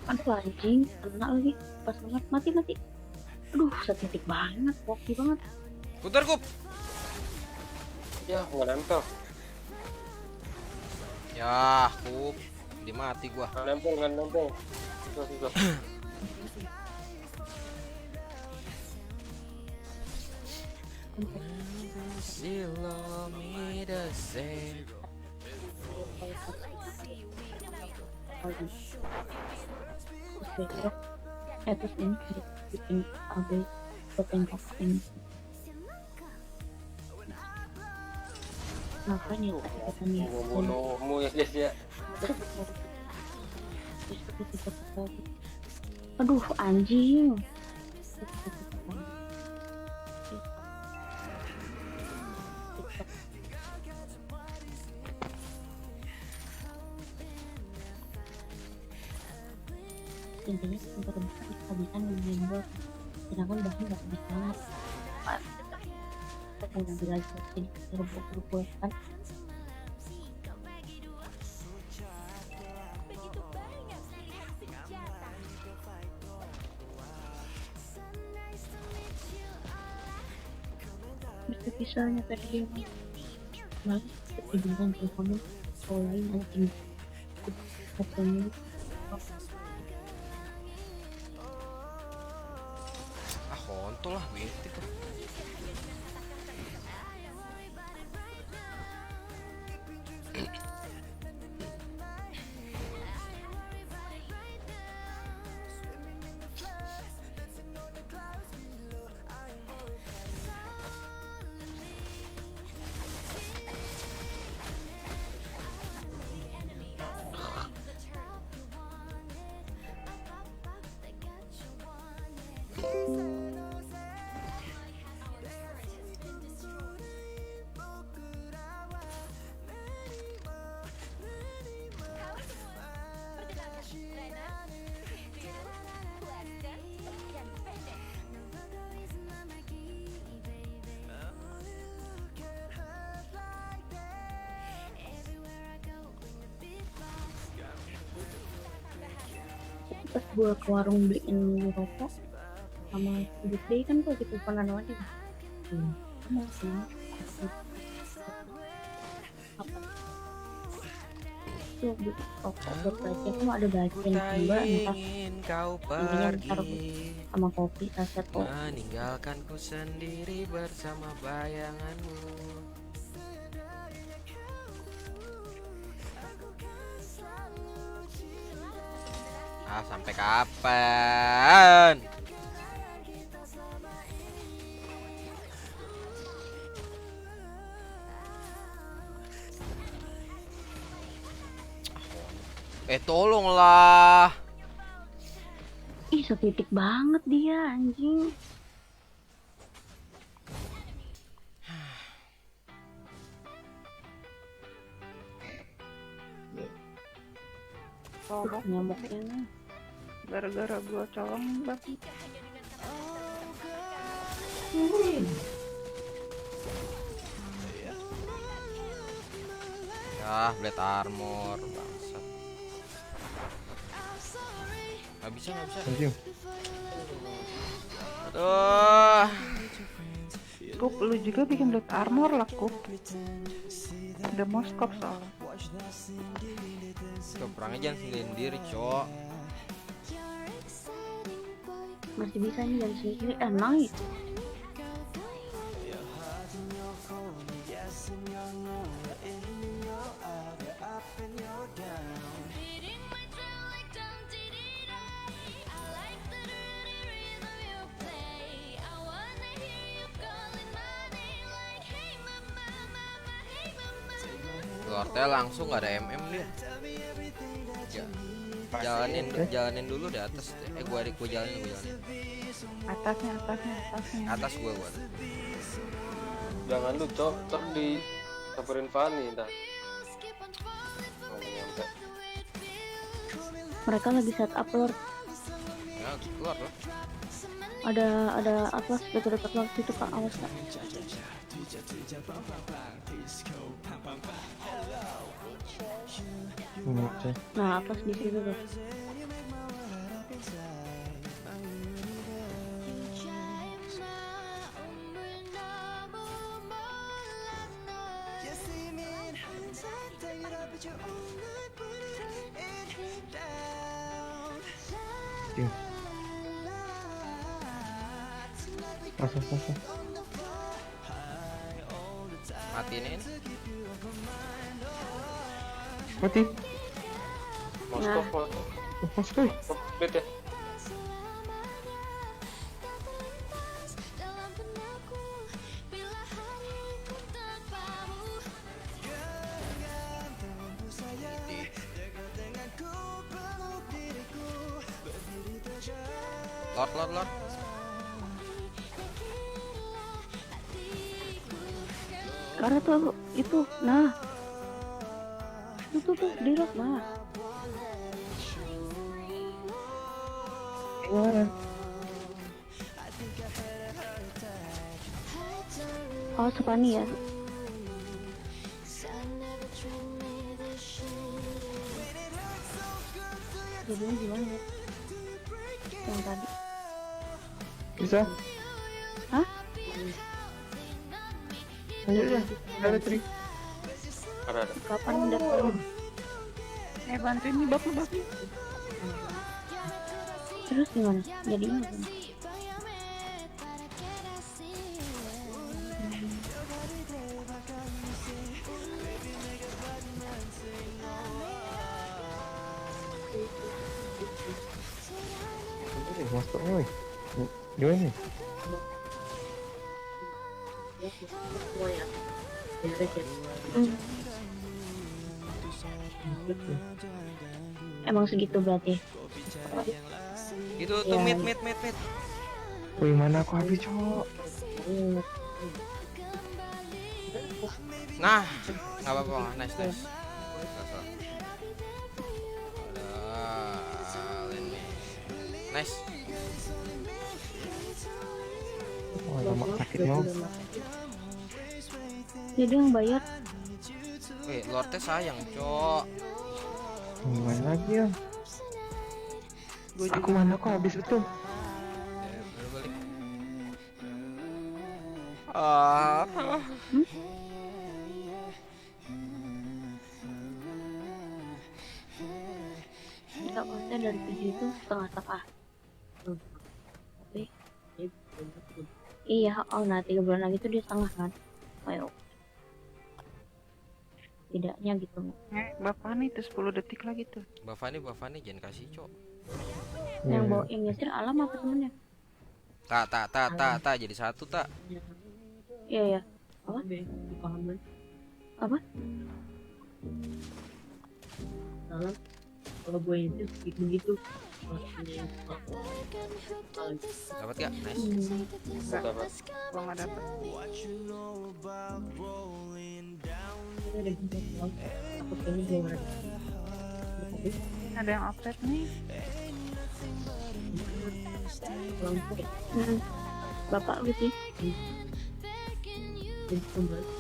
Aduh anjing, kena lagi. Pas banget, mati. Aduh, setitik banget, hoki banget. Putar Kup. Ya, nggak nempel. Ya, Kup. Dimati gua. Nggak nempel. Susah. Silo me the same. Terus ini bikin AB potengkok ini. Makanya katanya Bunuhmu ya guys ya. aduh anjing. Intinya bentar-bentar kehabisan yang gue sedangkan bahan gak habis banget. Kita ngambil lagi sini serbu kan. Begitu banyak pilihan senjata. Bisa-bisanya tadi dia malah ketiduran teleponnya lain anjing katanya. Kontol lah bete tuh. Pas gue ke warung beliin rokok sama Good Day kan gue gitu pernah aja sama sih apa tuh rokok buat aja cuma ada bagian dua entah intinya ntar sama kopi saset kok. Meninggalkanku sendiri bersama bayanganmu. Sampai kapan? Tolonglah. Ih, setitik banget dia anjing. Oh, nyamuknya gara-gara gua colong bab. Ya, blade armor bangsat. Gak bisa. Anjing. Aduh. Kup, lu juga bikin blade armor lah, Kup. Ada moskop soalnya. Perangnya jangan sendiri, cok. Masih bisa nih jam segini. Nice. Lordnya langsung gak ada MM dia. Jalanin dulu di atas. Gua jalanin. Atasnya. Atas gua. Jangan lu cok, ntar di samperin Fanny ntar. Nyampe. Mereka lagi set up Lord. Ya, keluar loh. Ada atlas dekat Lord situ Kak, awas Kak. Nah, atlas di situ tuh. Masuk. Matiin ini. Mati. Moskov. Split ya. Lord. Karena tuh itu, nah. Itu tuh di lock, nah. Oh, Sepani ya. Jadinya gimana ya? Yang tadi. Bisa. Hah? Ayo, ada trik. Ada. Kapan datang? Bantuin nih Bab. Terus gimana? Jadinya gimana? Masuk oi. Gimana nih? Emang segitu berarti? Itu tuh mid. Wih, mana aku habis, cok. Nah, nggak apa-apa, nice. Nice. Oh, lemak sakit mau. Jadi yang bayar? Wih, Lordnya sayang, cok. Gimana lagi ya? Aku mana kok habis betul. Balik. Kita konten dari 7 itu setengah. Tapi iya, nah 3 bulan lagi tuh dia setengah kan. Ayo. Tidaknya gitu. Bapak nih tuh 10 detik lagi tuh. Mbak Fani jangan kasih, cok. Yang bawa yang nyetir Alam apa temennya? Tak jadi satu tak. Iya. Apa? Salah. Kalau gue itu begitu. Dapat gak? Nice. Dapat. Gua nggak dapet. Aku kayaknya gue nggak. Ada yang offset nih. langsung Bapak lu sih. jadi kembali.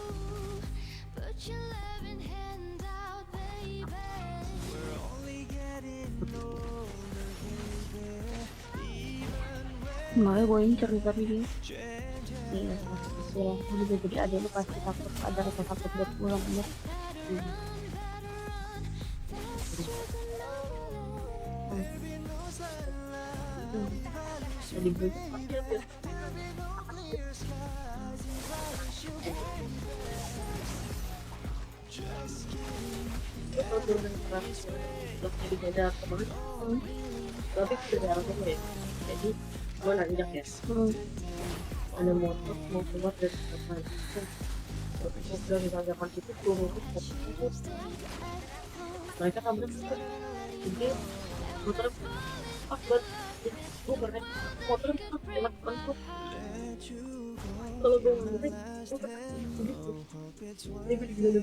Makanya gue incer tapi dia. Iya, lu juga jadi adik lu pasti takut, ada rasa takut buat pulang ya. Jadi gue jadi beda kemarin tapi sudah langsung ya, jadi gue nanjak ya ada motor mau keluar dari depan terus dari tanjakan situ turun mereka kabur jadi motor buat gue berhenti motor lewat depanku kalau gue ngomongin gue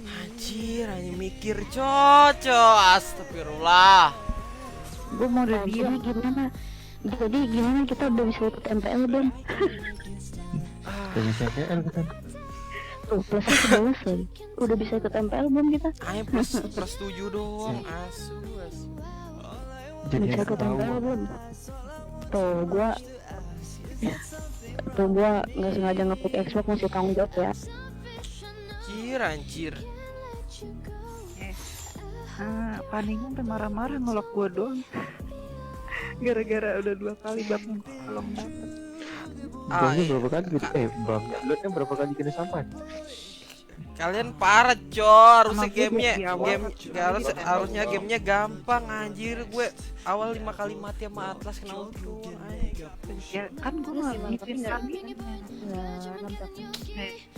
Anjir, hanya mikir cocok. Astagfirullah. Gue mau review gimana? Jadi gimana kita udah bisa ikut MPL belum? Udah bisa KL kita. Tuh plusnya ke sih. Udah bisa ikut MPL belum kita? Ayo plus 7 doang. Asu. Jadi Bisa aku ikut tahu. MPL belum? Tuh gua nggak sengaja ngepick Xbox, masih tanggung jawab ya. Anjir. Paniknya sampai marah-marah ngelok gua doang. Gara-gara udah 2 kali babnya belum dapet. Bamnya berapa kali gitu? Bamnya lotnya berapa kali kena sampan? Kalian parah, Cor. Harusnya Sama gue gamenya di awal harusnya gamenya gampang anjir. Gue awal 5 kali mati sama Atlas kena ulti doang. Ya kan gue nggak ngikutin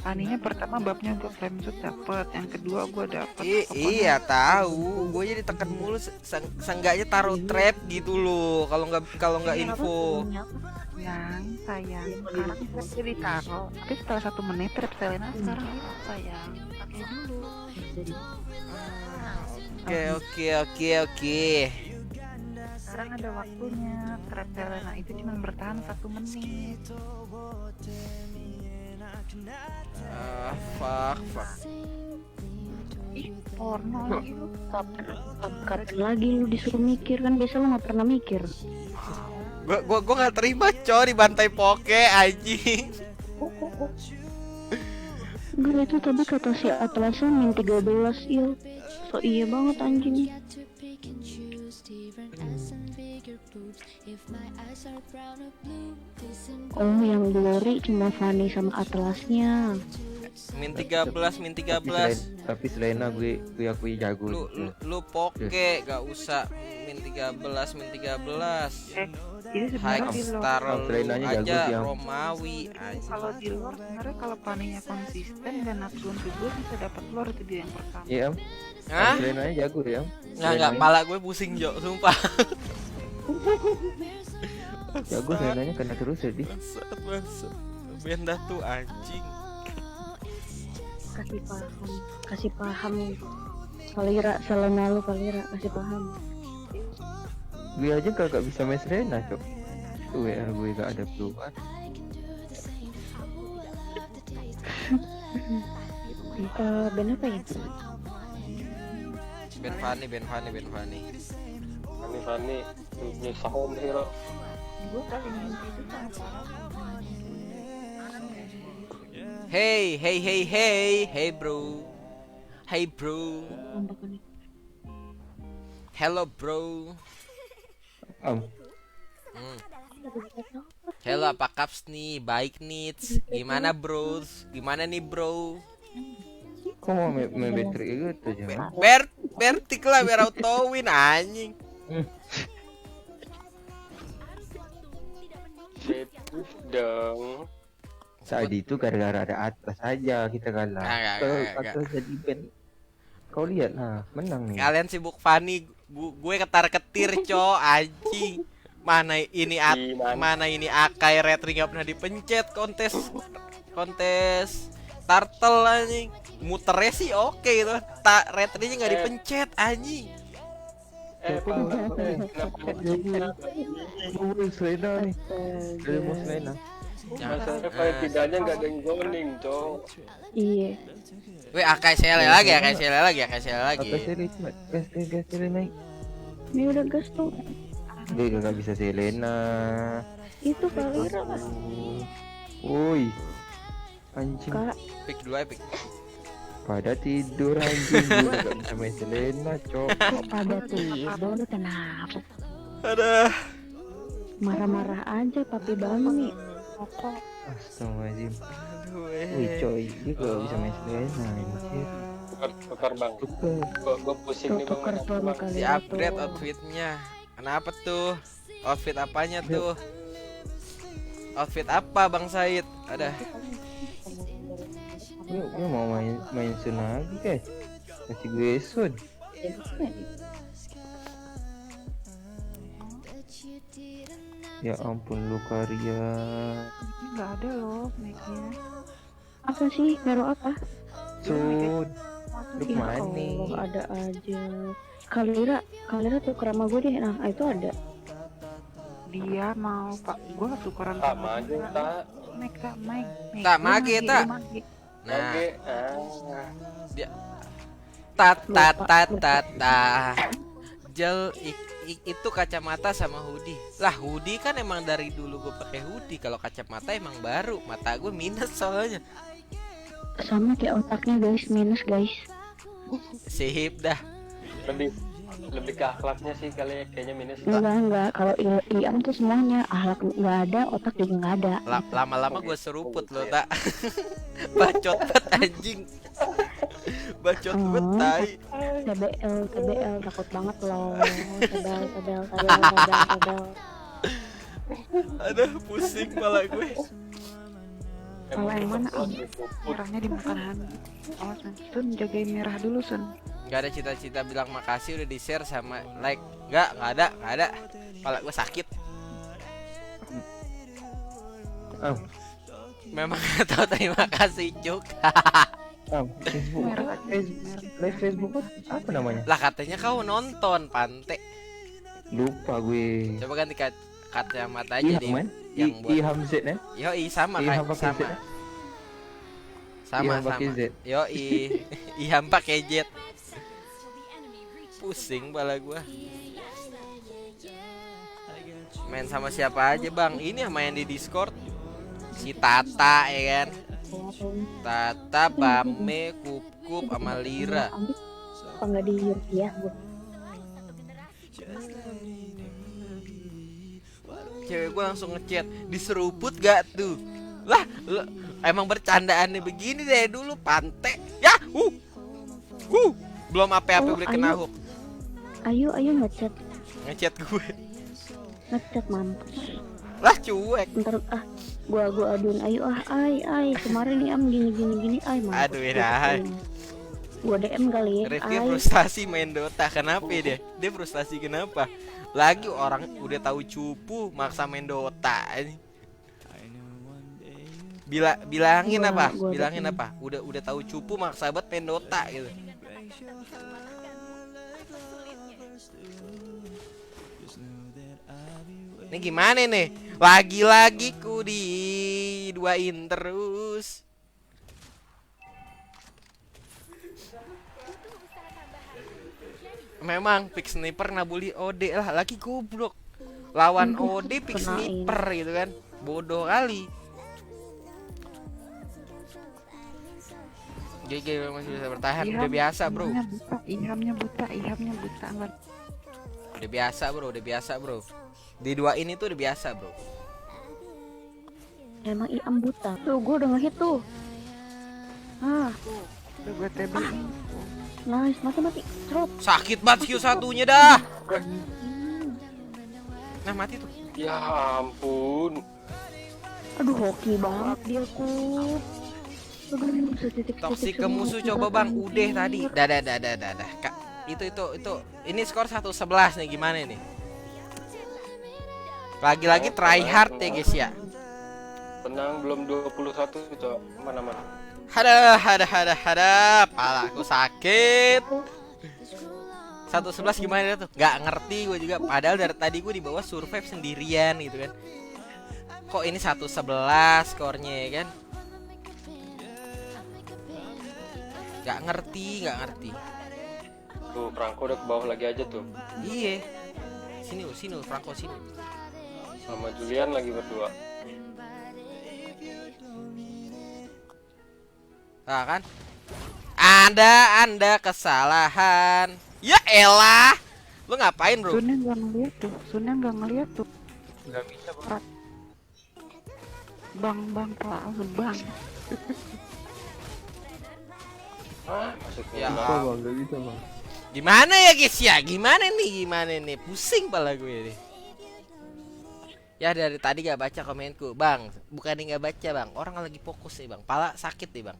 Paninya pertama babnya gue flame shoot dapet, yang kedua gue dapet. Iya tahu, gue jadi tekan mulu. Seenggaknya taruh trap gitu loh. Kalau nggak info. Yang sayang sekarang masih ditaro, tapi setelah 1 menit trap Selena sekarang itu sayang pakai dulu. Oke. Sekarang ada waktunya, trap Selena itu cuma bertahan 1 menit. Fuck. Ih, porno lagi lu. Lagi lu disuruh mikir, kan biasa lu nggak pernah mikir. Gua nggak terima, Cor, dibantai poke anjing. Gue itu tadi kata si Atlasnya min 13 il. So iya banget anjing. Oh yang glory cuma Fanny sama Atlasnya. Min 13. Tapi Selena gue akui jago. Lu poke gak usah min 13. Jadi sebenarnya di Star luar lu jago aja sih, Yang. Romawi kalau di luar sebenarnya kalau paninya konsisten dan nafsun juga bisa dapat luar itu dia yang pertama. Iya, Am. Hah? Selenanya jago ya. Nggak, pala gue pusing, Jo, sumpah. Jago Selenanya kena terus jadi. Bangsat. Benda tuh anjing. Kasih paham Kalira, Selena lu Kalira, kasih paham. Gue aja kagak bisa main Selena, Cok. Tuh WR gue gak ada keluar. Ben apa ya? Ben Fanny. Fanny nyusah om hero. Gue kali ini itu sama parah. Hey bro. Hello bro. Hello, apa kaps nih? Baik nih. Gimana nih bro? Kok mau main battery gitu aja? Bertik lah biar auto win anjing. Dong. Saat itu gara-gara ada Atlas aja kita kalah. Kalau Nggak. Atlas jadi band, kau lihat lah menang nih. Kalian sibuk Fanny, gue ketar-ketir, anjing. Mana ini Akai Retri nggak pernah dipencet kontes turtle anjing. Muternya sih oke itu. Retrinya nggak dipencet anjing. Selena nih. Dari mau Selena. Masalahnya paling tidaknya nggak ada yang zoning, cowok. Iya. Weh, AKSL lagi, AKSL lagi, AKSL lagi. Gas naik. Ini udah gas tuh. Dia nggak bisa Selena. Itu Kalira lah. Woi, anjing. Kak, Pick dulu aja, pick. Pada tidur anjing. Gue nggak bisa main Selena, cok. kok pada tidur kenapa? Aduh. Marah-marah aja papi Bami. Pokok. Astagfirullahaladzim. Aduh, Wih coy, dia gak bisa main Selena anjir. Tukar bang. Gue pusing nih bang. Tukar sama Di Kalira upgrade tuh. outfitnya. Kenapa tuh? Outfit apanya tuh? Outfit apa Bang Said? Ada. Gue mau main Sun lagi guys. Kasih gue Sun. Ya ampun lu Karya. Nggak ada loh mic-nya. Apa sih? Baru apa? Sun. Lu Ya mana Allah, nih? ada aja. Kalira tuh kerama gue deh. Nah, itu ada. Dia mau pak gua tukeran Tak maju tak. mic tak mic. Tak mage, tak. Nah, Oke. dia ta. Gel itu kacamata sama hoodie. Lah, hoodie kan emang dari dulu gue pakai hoodie. Kalau kacamata emang baru. Mata gue minus soalnya. Sama kayak otaknya guys, minus guys. Sip dah. Lebih ke akhlaknya sih kali ya, kayaknya minus. Enggak. Kalau Iam tuh semuanya akhlak nggak ada, otak juga nggak ada. Lama-lama gue seruput lo tak. Bacot banget anjing. Bacot banget tai. TBL takut banget loh. TBL. Aduh, pusing kepala gue. Kalau yang mana Om? Merahnya dimakan Hani. Oh Sun jagain merah dulu Sun. Gak ada cita-cita bilang makasih udah di share sama like. Gak ada. Kepala gue sakit. Memang gak tahu terima kasih cuk. Facebook apa namanya? Lah katanya kau nonton Pante. Lupa gue. Coba ganti kacamata aja deh. Yang buat Iham Z ya? Yoi sama Iham kayak pakai Z ya? sama. Iham pakai Z. Yoi. Iham pakai Z. Pusing kepala gua. Main sama siapa aja bang? Ini main di Discord. Si Tata ya kan. Tata, Bame, Kup sama Lira. Apa nggak di Rupiah bu? Cewek gue langsung ngechat, diseruput gak tuh? Lah, emang bercandaannya begini deh dulu Pante. Ya, belum apa-apa udah kena hook. Ayo ngechat Gue. Ngechat mampus. Lah cuek. Ntar gua aduin ayo ay kemarin nih Am gini ay mampus. Aduh dah. Gua DM kali ya. Rifki frustasi main Dota. Kenapa dia? Dia frustasi kenapa? Lagi orang udah tahu cupu maksa main Dota. Bilangin apa? Udah tahu cupu maksa banget main Dota gitu. Ini gimana nih? Lagi-lagi ku diduain terus. Memang pick sniper nabuli OD lah, lagi goblok. Lawan OD pick sniper gitu kan. Bodoh kali. GG masih bisa bertahan, udah biasa, bro. Ihamnya buta. Udah biasa, bro. Diduain itu udah biasa, bro. Emang Iam buta. Tuh, gue udah ngehit tuh. Udah gue TB. Nice, mati. Drop. Sakit banget Q1-nya dah. Nah, mati tuh. Ya ampun. Aduh, hoki banget dia ku. Toksik ke musuh coba bang, udah tadi. Dah. Kak, itu. Ini skor 1-11 nih, gimana nih? Lagi-lagi try hard ya guys ya. Tenang, belum 21 itu mana-mana. Hada, pala aku sakit. 111 gimana tuh? Nggak ngerti gue juga. Padahal dari tadi gue di bawah survive sendirian gitu kan. Kok ini 111 skornya ya kan? Nggak ngerti. Tuh Franco udah ke bawah lagi aja tuh. Iya. Sini Franco sini. Sama Julian lagi berdua. Nah kan? Anda kesalahan. Ya elah. Lu ngapain, Bro? Sunnya nggak ngeliat tuh. Nggak bisa, Bang. Bang, bang. Ya, Bisa, Bang, nggak bisa, Bang. gimana ya guys ya? Gimana nih? Pusing pala gue nih. Ya dari tadi gak baca komenku, Bang. Bukannya gak baca, Bang. Orang lagi fokus nih, Bang. Pala sakit nih, Bang.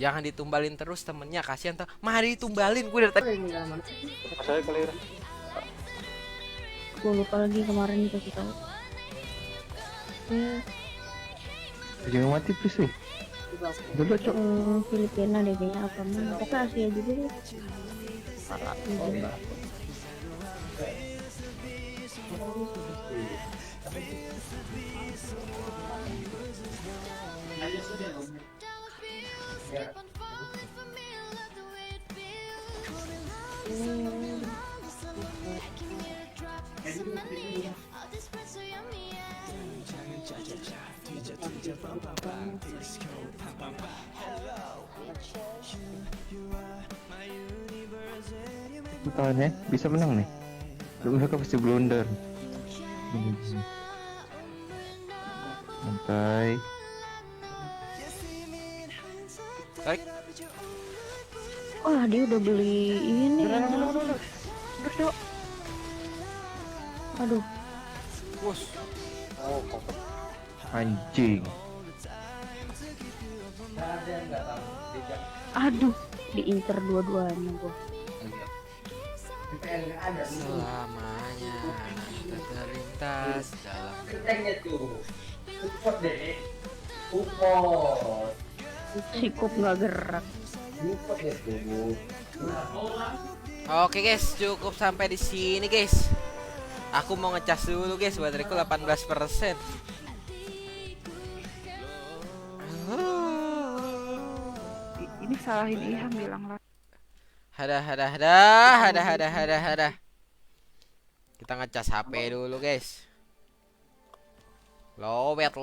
Jangan ditumbalin terus temennya, kasihan tuh. Mah ditumbalin gue dari tadi. Saya kali ya. Gue lupa lagi kemarin dikasih tahu. Jangan mati please, weh. Udah cok. Filipina deh kayaknya apa mana? Pokoknya Asia juga deh. Salah juga. Tahan ya, bisa menang nih. Mereka pasti blunder. Santai. Baik. Wah, dia udah beli ini. Berdok. Aduh. Bos. Anjing. Aduh, diincer dua-duanya gua. Selamanya kita terlintas dalam Sikop nggak gerak. Oke guys, cukup sampai di sini guys. Aku mau ngecas dulu guys, bateraiku 18%. Ini salahin Iham bilang lah. Hada. Kita ngecas HP dulu guys. Lobet.